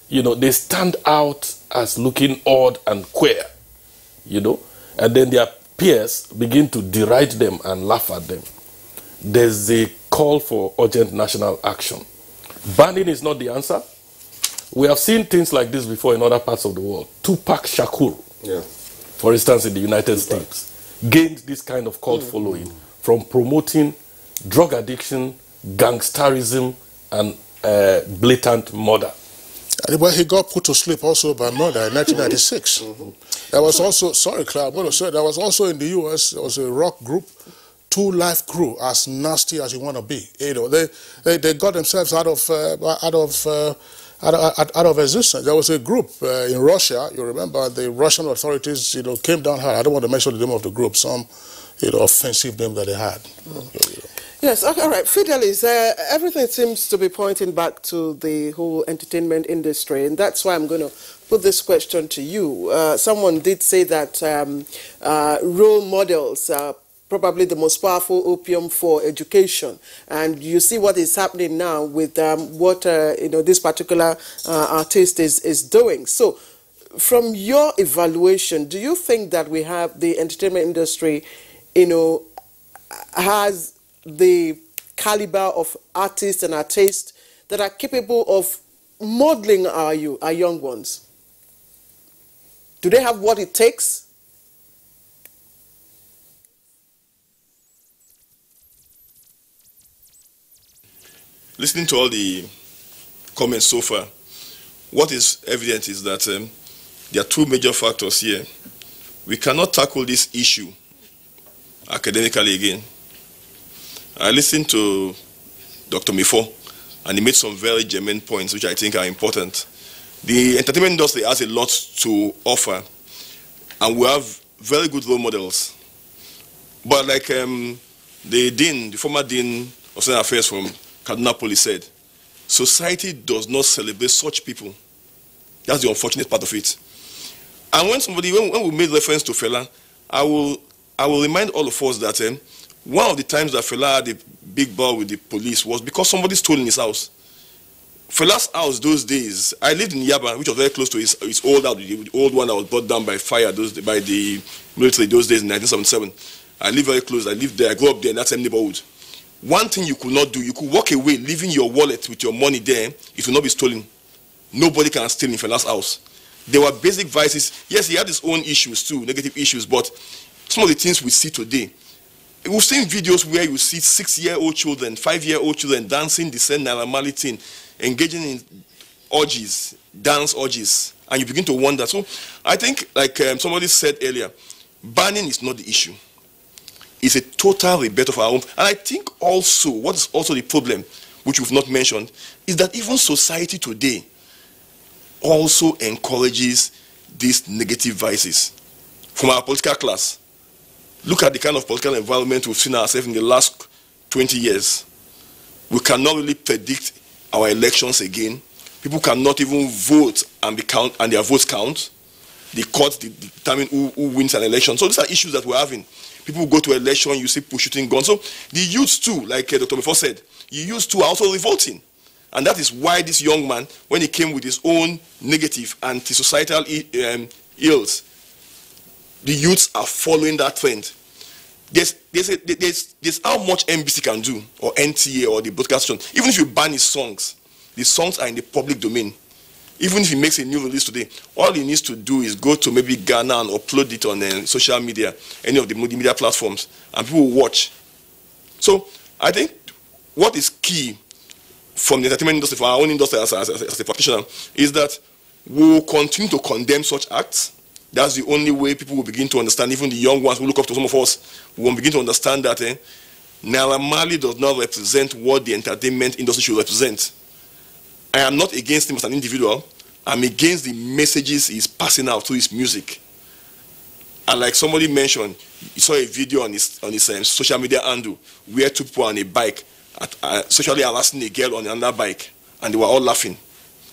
they stand out as looking odd and queer, and then their peers begin to deride them and laugh at them. There's a call for urgent national action. Banning is not the answer. We have seen things like this before in other parts of the world. Tupac Shakur, for instance, in the United States, gained this kind of cult following from promoting drug addiction, gangsterism, and blatant murder. Well, he got put to sleep also by murder in 1996. There was also, sorry, Claire, I'm going to say, there was also in the U.S., there was a rock group, Two Life Crew, as nasty as you want to be. You know, they got themselves out of existence. There was a group in Russia, you remember, the Russian authorities, you know, came down hard. I don't want to mention the name of the group, some, you know, offensive name that they had. Yes, okay, all right. Fidelis, everything seems to be pointing back to the whole entertainment industry, and that's why I'm going to put this question to you. Someone did say that role models are probably the most powerful opium for education, and you see what is happening now with what you know, this particular artist is doing. So, from your evaluation, do you think that we have the entertainment industry, you know, has the caliber of artists and artists that are capable of modeling our young ones? Do they have what it takes? Listening to all the comments so far, what is evident is that there are two major factors here. We cannot tackle this issue academically again. I listened to Dr. Mifo, and he made some very germane points which I think are important. The entertainment industry has a lot to offer, and we have very good role models. But like the former dean of Student Affairs from Kaduna Police said, society does not celebrate such people. That's the unfortunate part of it. And when we made reference to Fela, I will remind all of us that one of the times that Fela had a big brawl with the police was because somebody stole in his house. Fela's house those days, I lived in Yaba, which was very close to his old house, the old one that was brought down by fire by the military those days in 1977. I lived very close. I lived there. I grew up there in that same neighborhood. One thing you could not do, you could walk away leaving your wallet with your money there. It will not be stolen. Nobody can steal in Fela's house. There were basic vices. Yes, he had his own issues too, negative issues, but some of the things we see today, we've seen videos where you see 6-year-old children, 5-year-old children dancing the same Naira Marley thing, engaging in orgies, dance orgies, and you begin to wonder. So I think, like somebody said earlier, banning is not the issue. It's a total rebate of our own. And I think also, what is also the problem, which we've not mentioned, is that even society today also encourages these negative vices. From our political class, look at the kind of political environment we've seen ourselves in the last 20 years. We cannot really predict our elections again. People cannot even vote and their votes count. The courts determine who wins an election. So these are issues that we're having. People go to election, you see people shooting guns. So the youths too, like Dr. Mifo said, the youths too are also revolting. And that is why this young man, when he came with his own negative anti-societal ills, the youths are following that trend. There's how much NBC can do, or NTA, or the broadcast station. Even if you ban his songs, the songs are in the public domain. Even if he makes a new release today, all he needs to do is go to maybe Ghana and upload it on social media, any of the multimedia platforms, and people will watch. So I think what is key from the entertainment industry, for our own industry as a practitioner, is that we will continue to condemn such acts. That's the only way people will begin to understand, even the young ones who look up to some of us, will begin to understand that Naira Marley does not represent what the entertainment industry should represent. I am not against him as an individual. I'm against the messages he's passing out through his music. And like somebody mentioned, you saw a video on his social media handle where two people on a bike sexually harassing a girl on another bike, and they were all laughing.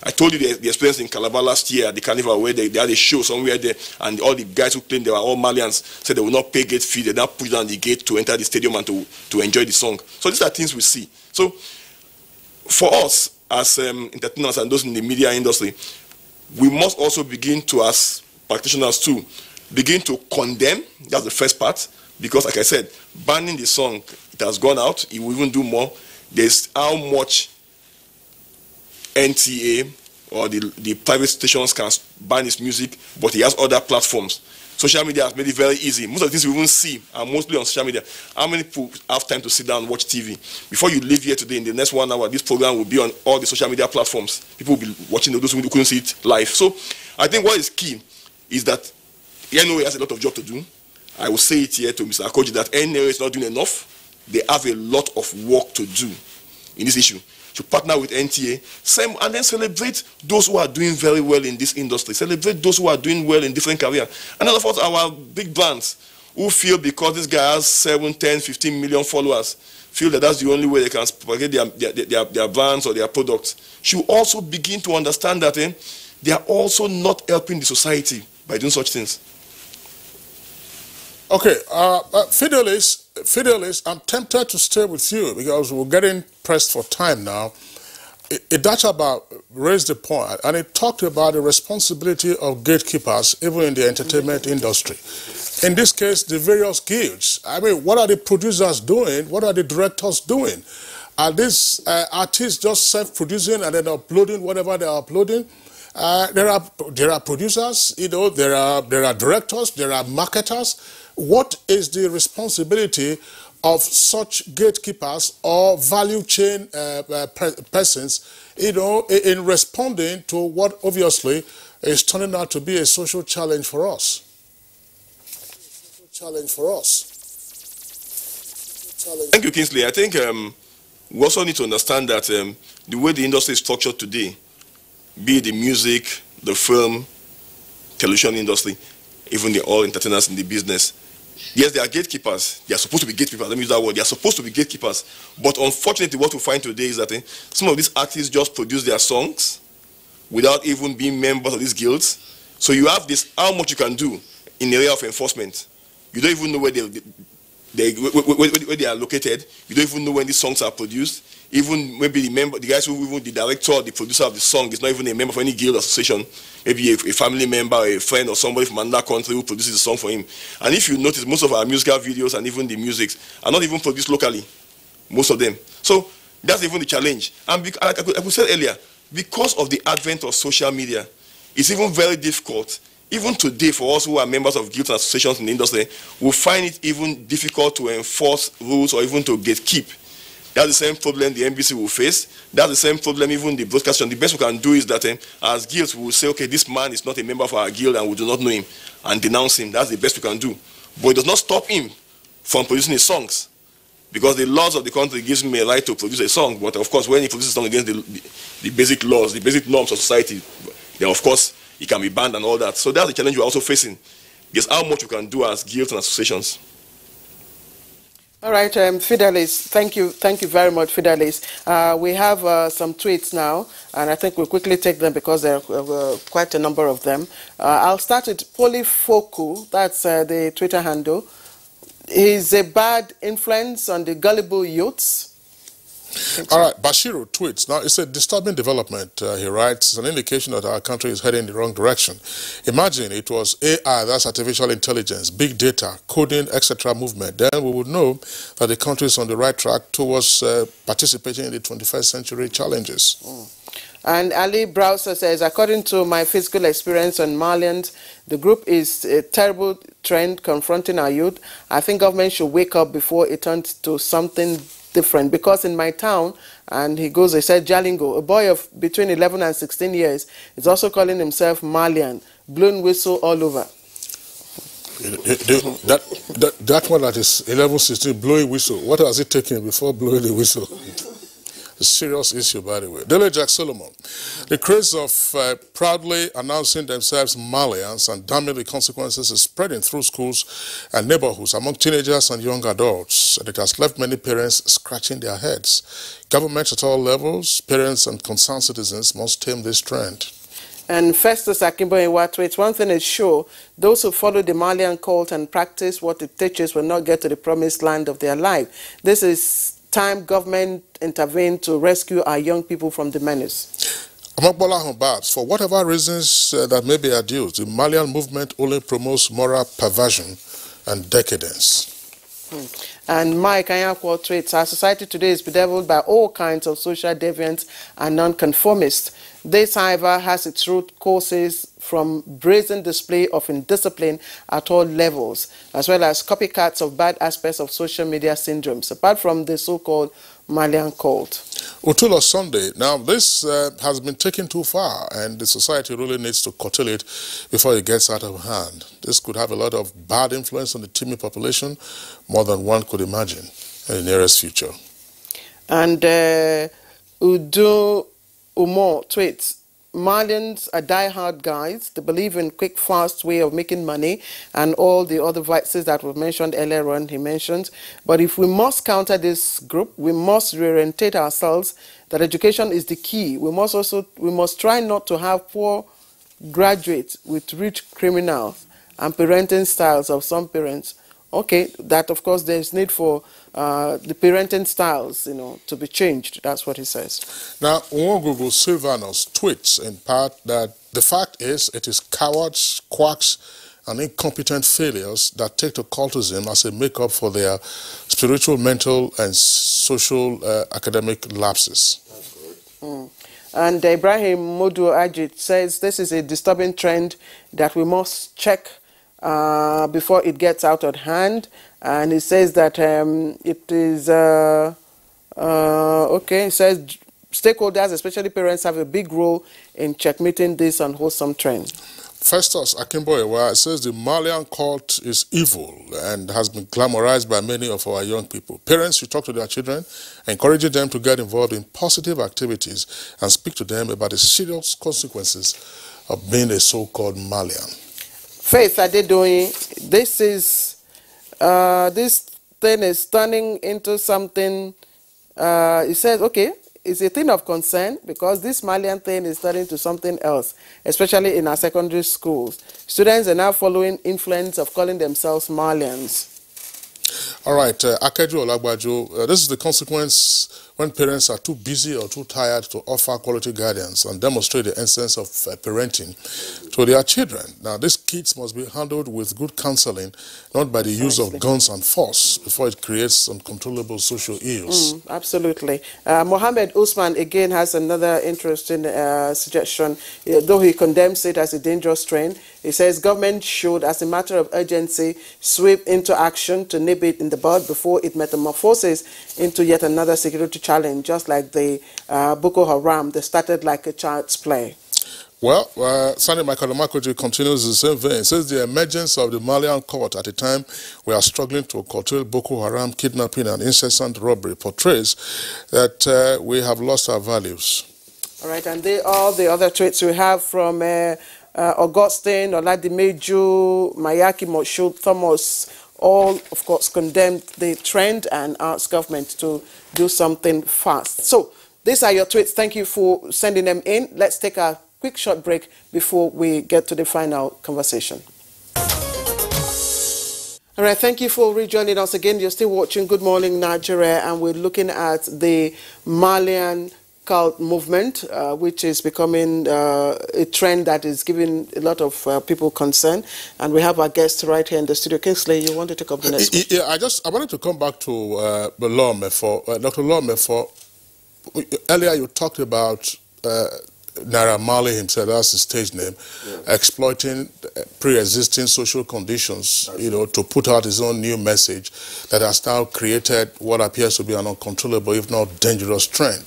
I told you the experience in Calabar last year at the carnival where they had a show somewhere there, and all the guys who claimed they were all Malians said they would not pay gate fee. They now put down the gate to enter the stadium and to enjoy the song. So these are things we see. So for us as entertainers and those in the media industry, we must also begin to, as practitioners too, begin to condemn. That's the first part, because like I said, banning the song, it has gone out. It will even do more. There's how much NTA or the private stations can ban his music, but he has other platforms. Social media has made it very easy. Most of the things we even see are mostly on social media. How many people have time to sit down and watch TV? Before you leave here today, in the next 1 hour, this program will be on all the social media platforms. People will be watching those who couldn't see it live. So I think what is key is that NOA has a lot of job to do. I will say it here to Mr. Akoji that NOA is not doing enough. They have a lot of work to do in this issue. To partner with NTA, and then celebrate those who are doing very well in this industry. Celebrate those who are doing well in different careers. And then, of course, our big brands who feel because this guy has 7, 10, 15 million followers, feel that that's the only way they can propagate their brands or their products, should also begin to understand that they are also not helping the society by doing such things. Okay, Fidelis, I'm tempted to stay with you because we're getting pressed for time now. Idachaba raised the point, and it talked about the responsibility of gatekeepers, even in the entertainment industry. In this case, the various guilds. I mean, what are the producers doing? What are the directors doing? Are these artists just self-producing and then uploading whatever they're uploading? There are producers, there are directors, there are marketers. What is the responsibility of such gatekeepers or value chain persons, in responding to what obviously is turning out to be a social challenge for us? Thank you, Kingsley. I think we also need to understand that the way the industry is structured today, be it the music, the film, television industry, even the all entertainers in the business. Yes, they are gatekeepers. They are supposed to be gatekeepers. Let me use that word. They are supposed to be gatekeepers. But unfortunately, what we find today is that some of these artists just produce their songs without even being members of these guilds. So you have this, how much you can do in the area of enforcement. You don't even know where they are located. You don't even know when these songs are produced. Even maybe the guys who, even the director or the producer of the song is not even a member of any guild association. Maybe a family member, or a friend, or somebody from another country who produces the song for him. And if you notice, most of our musical videos and even the music are not even produced locally. Most of them. So that's even the challenge. And like I said earlier, because of the advent of social media, it's even very difficult. Even today, for us who are members of guilds and associations in the industry, we find it even difficult to enforce rules or even to gatekeep. That's the same problem the NBC will face. That's the same problem even the broadcaster. The best we can do is that as guilds, we will say, okay, this man is not a member of our guild and we do not know him, and denounce him. That's the best we can do. But it does not stop him from producing his songs, because the laws of the country gives him a right to produce a song. But of course, when he produces a song against the basic laws, the basic norms of society, then of course, it can be banned and all that. So that's the challenge we're also facing. Guess how much we can do as guilds and associations. All right, Fidelis, thank you very much, Fidelis. We have some tweets now, and I think we'll quickly take them because there are quite a number of them. I'll start with Polyfoku, that's the Twitter handle. He's a bad influence on the gullible youths. All right, Bashiru tweets. Now, it's a disturbing development, he writes. It's an indication that our country is heading in the wrong direction. Imagine it was AI, that's artificial intelligence, big data, coding, etc. movement. Then we would know that the country is on the right track towards participating in the 21st century challenges. And Ali Browser says, according to my physical experience on Malians, the group is a terrible trend confronting our youth. I think government should wake up before it turns to something different, because in my town, and he said Jalingo, a boy of between 11 and 16 years is also calling himself Malian, blowing whistle all over. That one that is 11, 16, blowing whistle, what has it taken before blowing the whistle? A serious issue, by the way. Dele Jack Solomon. The craze of proudly announcing themselves Malians and damning the consequences is spreading through schools and neighborhoods among teenagers and young adults. And it has left many parents scratching their heads. Governments at all levels, parents and concerned citizens must tame this trend. And Festus Akimbo in what tweets, one thing is sure, those who follow the Malian cult and practice what it teaches will not get to the promised land of their life. This is time government intervened to rescue our young people from the menace. For whatever reasons that may be adduced, the Malian movement only promotes moral perversion and decadence. And Mike Anyakwo tweets, our society today is bedeviled by all kinds of social deviants and nonconformists. This, however, has its root causes from brazen display of indiscipline at all levels, as well as copycats of bad aspects of social media syndromes, apart from the so-called Malian cult. Utula Sunday. Now, this has been taken too far, and the society really needs to curtail it before it gets out of hand. This could have a lot of bad influence on the teeming population, more than one could imagine in the nearest future. And Udo Umor tweets, Malians are die-hard guys. They believe in quick, fast way of making money and all the other vices that were mentioned earlier on, he mentioned. But if we must counter this group, we must reorientate ourselves that education is the key. We must try not to have poor graduates with rich criminals and parenting styles of some parents. Okay, that of course there's need for the parenting styles, to be changed. That's what he says. Now, Google Silvanus tweets in part that the fact is it is cowards, quacks, and incompetent failures that take to cultism as a make-up for their spiritual, mental, and social academic lapses. And Ibrahim Modu Ajit says this is a disturbing trend that we must check before it gets out of hand. And he says that it is, okay, he says stakeholders, especially parents, have a big role in checkmating this unwholesome trend. Festus Akimboyewa says the Malian cult is evil and has been glamorized by many of our young people. Parents should talk to their children, encouraging them to get involved in positive activities and speak to them about the serious consequences of being a so-called Malian. Faith Adedoyin, this thing is turning into something, he says, okay, it's a thing of concern because this Malian thing is turning to something else, especially in our secondary schools. Students are now following influence of calling themselves Malians. All right, Akeju Olagbaju, this is the consequence when parents are too busy or too tired to offer quality guidance and demonstrate the essence of parenting to their children. Now, these kids must be handled with good counseling, not by the use of guns and force, before it creates uncontrollable social ills. Absolutely. Mohammed Usman again has another interesting suggestion, though he condemns it as a dangerous trend. He says government should, as a matter of urgency, sweep into action to nip it in the bud before it metamorphoses into yet another security challenge, just like the Boko Haram. They started like a child's play. Well, Sani Makalomakoji continues the same vein. It says the emergence of the Malian court at a time we are struggling to curtail Boko Haram kidnapping and incessant robbery portrays that we have lost our values. All right, and all the other tweets we have from Augustine, Oladimeju, Mayaki, Moshood, Thomas, all, of course, condemned the trend and asked government to do something fast. So, these are your tweets. Thank you for sending them in. Let's take a quick short break before we get to the final conversation. All right, thank you for rejoining us again. You're still watching Good Morning Nigeria, and we're looking at the Malian cult movement, which is becoming a trend that is giving a lot of people concern. And we have our guest right here in the studio. Kingsley, you wanted to come to next? Yeah, I wanted to come back to Law Mefo. Dr. Law Mefo, earlier you talked about Naira Marley himself, that's his stage name, exploiting pre-existing social conditions, to put out his own new message that has now created what appears to be an uncontrollable, if not dangerous trend.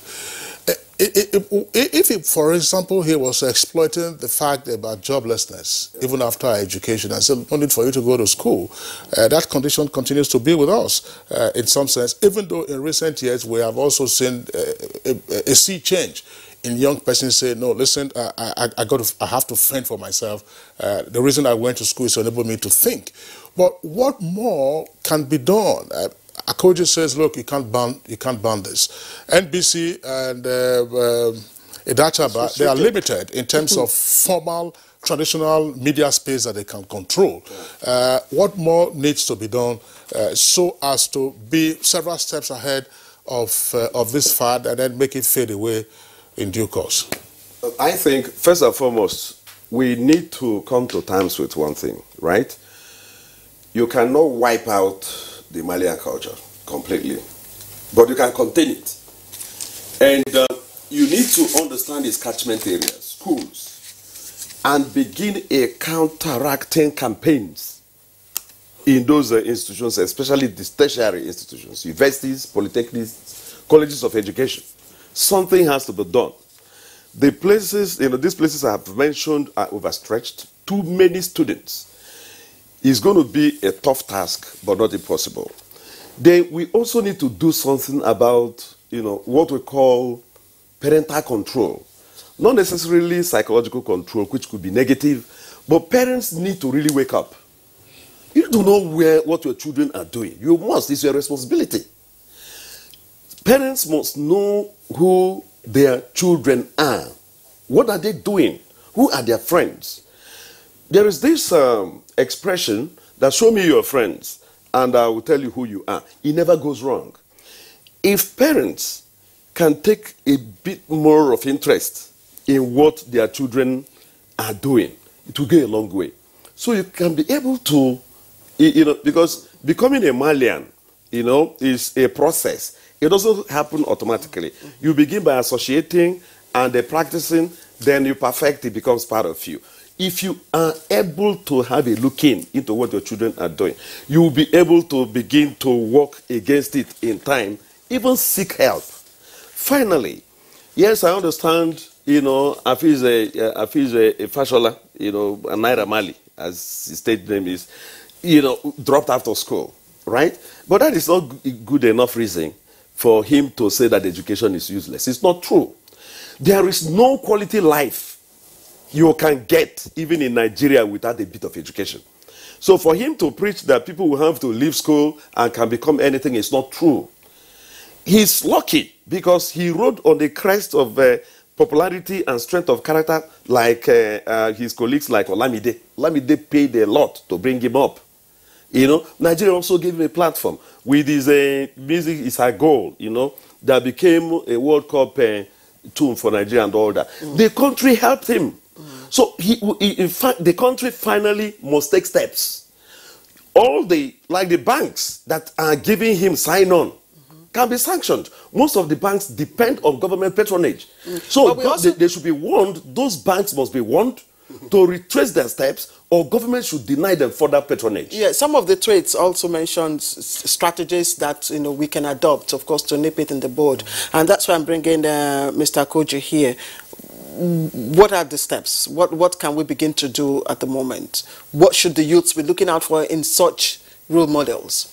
If, for example, he was exploiting the fact about joblessness, even after education, and said, no need for you to go to school, that condition continues to be with us in some sense, even though in recent years we have also seen a sea change in young persons say, no, listen, I have to fend for myself. The reason I went to school is to enable me to think. But what more can be done? Akoji says, look, you can't ban this. NBC and Idachaba, they are limited in terms of formal, traditional media space that they can control. What more needs to be done so as to be several steps ahead of this fad and then make it fade away in due course? I think, first and foremost, we need to come to terms with one thing, right? You cannot wipe out the Malian culture completely, but you can contain it. And you need to understand its catchment areas, schools, and begin a counteracting campaigns in those institutions, especially the tertiary institutions, universities, polytechnics, colleges of education. Something has to be done. The places, these places I have mentioned are overstretched. Too many students. It's going to be a tough task, but not impossible. Then we also need to do something about, what we call parental control. Not necessarily psychological control, which could be negative, but parents need to really wake up. You don't know what your children are doing. You must. It's your responsibility. Parents must know who their children are. What are they doing? Who are their friends? There is this expression that show me your friends and I will tell you who you are. It never goes wrong. If parents can take a bit more of interest in what their children are doing, it will go a long way. So you can be able to, because becoming a Malian, is a process. It doesn't happen automatically. You begin by associating and practicing, then you perfect, it becomes part of you. If you are able to have a look into what your children are doing, you will be able to begin to work against it in time, even seek help. Finally, yes, I understand, Afiz a Fashola, Naira Mali, as his stage name is, dropped out of school, right? But that is not good enough reason for him to say that education is useless. It's not true. There is no quality life you can get, even in Nigeria, without a bit of education. So for him to preach that people will have to leave school and can become anything is not true. He's lucky because he rode on the crest of popularity and strength of character like his colleagues like Olamide. Olamide paid a lot to bring him up. Nigeria also gave him a platform. With his music is her goal, that became a World Cup tune for Nigeria and all that. The country helped him. So in fact, the country finally must take steps. All the banks that are giving him sign-on can be sanctioned. Most of the banks depend on government patronage. So they should be warned, those banks must be warned to retrace their steps, or government should deny them further patronage. Yeah, some of the trades also mentioned strategies that we can adopt, of course, to nip it in the bud. And that's why I'm bringing Mr. Koji here. What are the steps? What can we begin to do at the moment? What should the youths be looking out for in such role models?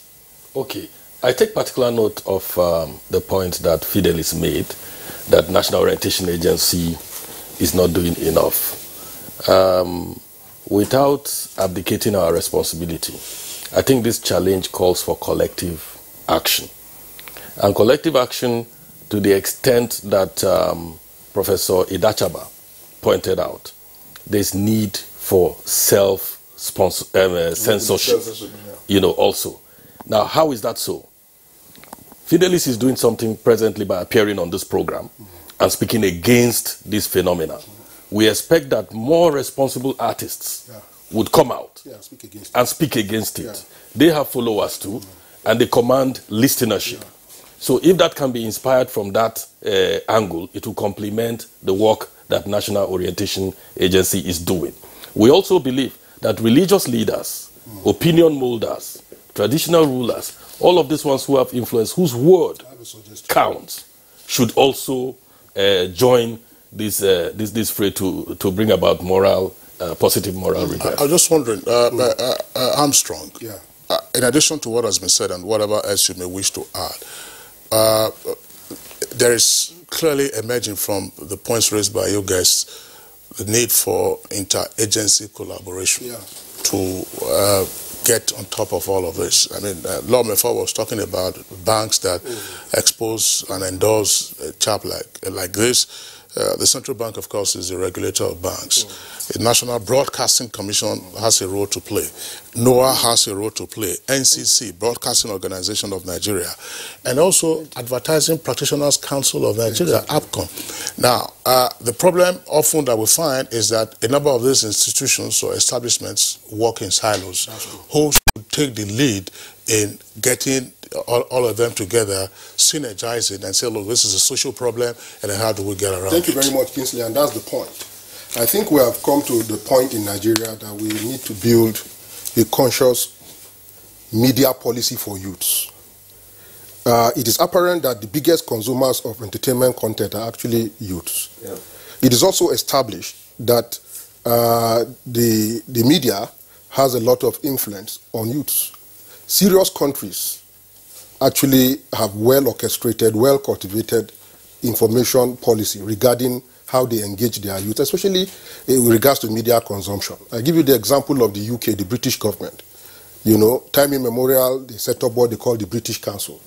Okay, I take particular note of the point that Fidelis made, that National Orientation Agency is not doing enough. Without abdicating our responsibility, I think this challenge calls for collective action. And collective action to the extent that Professor Idachaba pointed out, there's need for self-censorship, also. Now, how is that so? Fidelis is doing something presently by appearing on this program and speaking against this phenomena. We expect that more responsible artists would come out and speak against it. They have followers too, and they command listenership. So if that can be inspired from that angle, it will complement the work that National Orientation Agency is doing. We also believe that religious leaders, opinion molders, traditional rulers, all of these ones who have influence, whose word counts, should also join this fray to bring about positive moral regret. I was just wondering, Armstrong, in addition to what has been said and whatever else you may wish to add, there is clearly emerging from the points raised by you guys the need for interagency collaboration to get on top of all of this. I mean, Lord Mefa was talking about banks that expose and endorse a chap like this. The Central Bank, of course, is the regulator of banks. The National Broadcasting Commission has a role to play. NOAA has a role to play. NCC, Broadcasting Organization of Nigeria. And also Advertising Practitioners Council of Nigeria, APCON. Now, the problem often that we find is that a number of these institutions or establishments work in silos. Who should take the lead in getting all of them together, synergize it and say, look, this is a social problem, and then how do we get around Thank you it? very much, Kingsley, and that's the point. I think we have come to the point in Nigeria that we need to build a conscious media policy for youths. It is apparent that the biggest consumers of entertainment content are actually youths. Yeah. It is also established that the media has a lot of influence on youths. Serious countries actually have well-orchestrated, well-cultivated information policy regarding how they engage their youth, especially in regards to media consumption. I give you the example of the UK, the British government. You know, time immemorial, they set up what they call the British Council.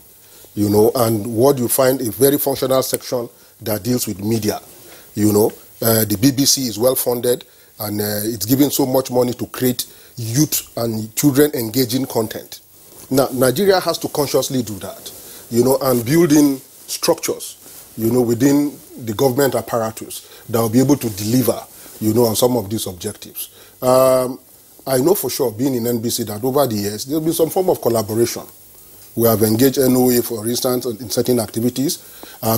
You know, and what you find a very functional section that deals with media. You know, the BBC is well funded, and it's giving so much money to create youth and children engaging content. Now, Nigeria has to consciously do that, you know, and building structures, you know, within the government apparatus that will be able to deliver, you know, on some of these objectives. I know for sure, being in NBC, that over the years, there will be some form of collaboration. We have engaged NOA, for instance, in certain activities.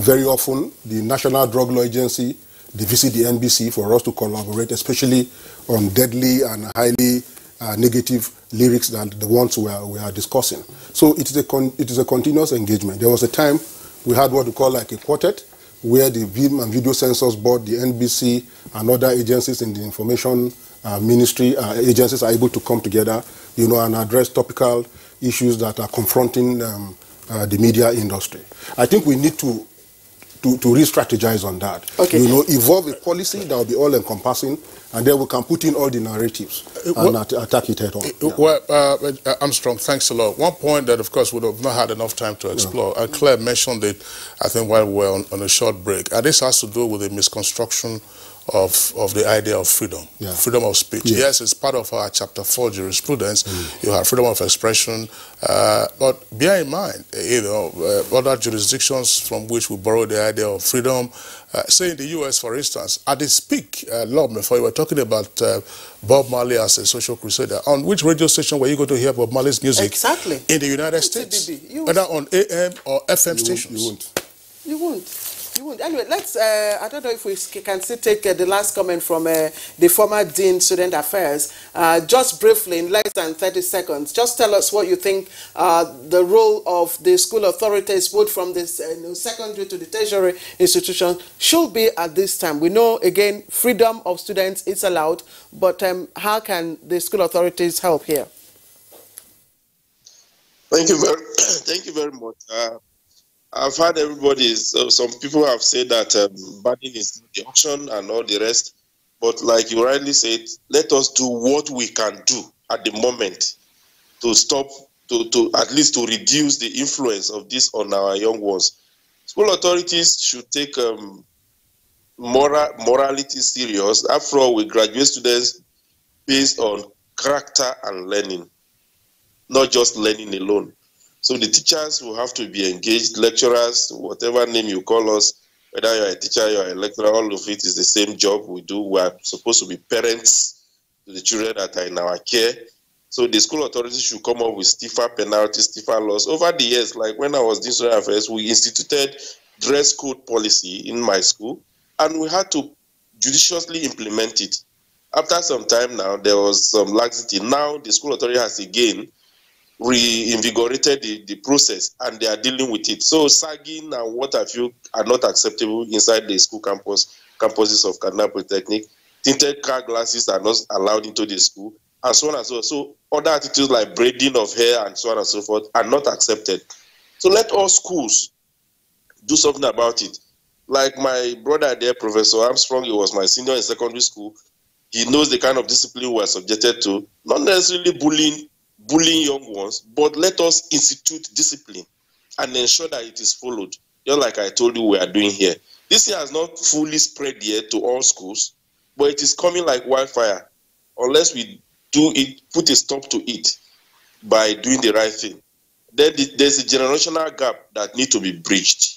Very often, the National Drug Law Agency, they visit the NBC for us to collaborate, especially on deadly and highly negative lyrics than the ones we are discussing. So it is a continuous engagement. There was a time we had what we call like a quartet, where the Film and Video Censors Board, the NBC, and other agencies in the information ministry agencies are able to come together, you know, and address topical issues that are confronting the media industry. I think we need to re-strategize on that. Okay. You know, evolve a policy that will be all-encompassing, and then we can put in all the narratives and attack it head on. Yeah. Well, Armstrong, thanks a lot. One point that, of course, we have not had enough time to explore, and Claire mentioned it, I think, while we were on a short break, and this has to do with the misconstruction of the idea of freedom, freedom of speech. Yeah. Yes, it's part of our Chapter 4 jurisprudence. You have freedom of expression, but bear in mind, you know, other jurisdictions from which we borrow the idea of freedom, say in the U.S., for instance, at its peak, long before you were talking about Bob Marley as a social crusader. On which radio station were you going to hear Bob Marley's music? Exactly. In the United States, whether on AM or FM stations. You won't. You won't. You won't. Anyway, let's, I don't know if we can still take the last comment from the former Dean Student Affairs. Just briefly, in less than 30 seconds, just tell us what you think the role of the school authorities, both from the secondary to the tertiary institution, should be at this time. We know, again, freedom of students is allowed, but how can the school authorities help here? Thank you very much. I've heard everybody, some people have said that banning is the option and all the rest, but like you rightly said, let us do what we can do at the moment to stop, to at least to reduce the influence of this on our young ones. School authorities should take morality serious. After all, we graduate students based on character and learning, not just learning alone. So the teachers will have to be engaged, lecturers, whatever name you call us, whether you're a teacher, you're a lecturer, all of it is the same job we do. We are supposed to be parents to the children that are in our care. So the school authorities should come up with stiffer penalties, stiffer laws. Over the years, like when I was doing student affairs, we instituted dress code policy in my school, and we had to judiciously implement it. After some time now, there was some laxity. Now the school authority has again reinvigorated the process, and they are dealing with it. So sagging and what have you are not acceptable inside the school campuses of Kaduna Polytechnic. Tinted car glasses are not allowed into the school, and so on and so on. So other attitudes like braiding of hair and so on and so forth are not accepted. So let all schools do something about it. Like my brother there, Professor Armstrong, he was my senior in secondary school. He knows the kind of discipline we are subjected to, not necessarily bullying young ones, but let us institute discipline and ensure that it is followed, just like I told you we are doing here. This year has not fully spread yet to all schools, but it is coming like wildfire unless we do it, put a stop to it by doing the right thing. Then there's a generational gap that needs to be bridged.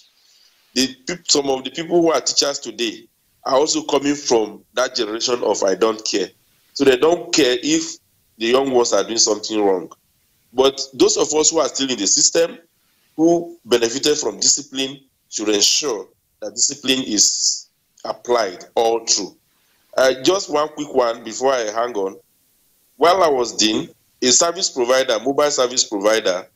Some of the people who are teachers today are also coming from that generation of I don't care. So they don't care if the young ones are doing something wrong. But those of us who are still in the system, who benefited from discipline should ensure that discipline is applied all through. Just one quick one before I hang on. While I was dean, a service provider, mobile service provider,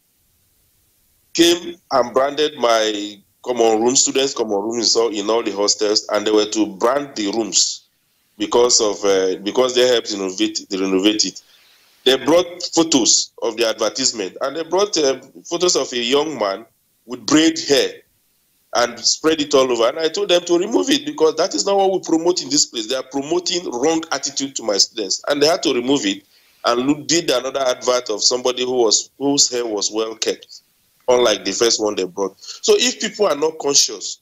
came and branded my common room, students' common rooms in all the hostels, and they were to brand the rooms because they helped renovate it. They brought photos of the advertisement, and they brought photos of a young man with braid hair and spread it all over. And I told them to remove it because that is not what we promote in this place. They are promoting wrong attitude to my students, and they had to remove it and did another advert of somebody whose hair was well kept, unlike the first one they brought. So if people are not conscious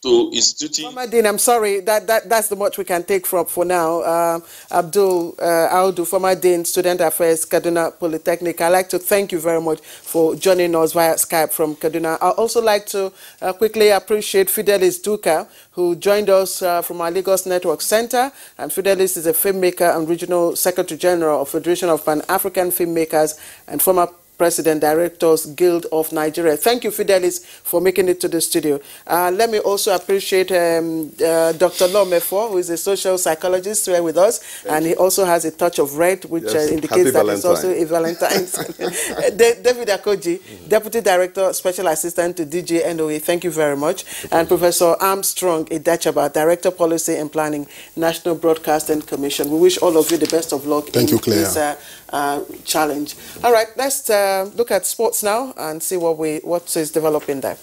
to instituting... Former Dean, I'm sorry, that's the much we can take for now. Abdul Audu, former Dean, Student Affairs, Kaduna Polytechnic. I'd like to thank you very much for joining us via Skype from Kaduna. I'd also like to quickly appreciate Fidelis Duka, who joined us from our Lagos Network Center. And Fidelis is a filmmaker and Regional Secretary General of Federation of Pan-African Filmmakers and former President Directors Guild of Nigeria. Thank you, Fidelis, for making it to the studio. Let me also appreciate Dr. Lomefo, who is a social psychologist here with us, and he also has a touch of red, which indicates that it's also a Valentine's. David Akoji, Deputy Director, Special Assistant to DJ NOA, thank you very much. And Professor Armstrong Idachaba, Director, Policy and Planning, National Broadcasting Commission. We wish all of you the best of luck in this challenge. All right, let's look at sports now and see what is developing there.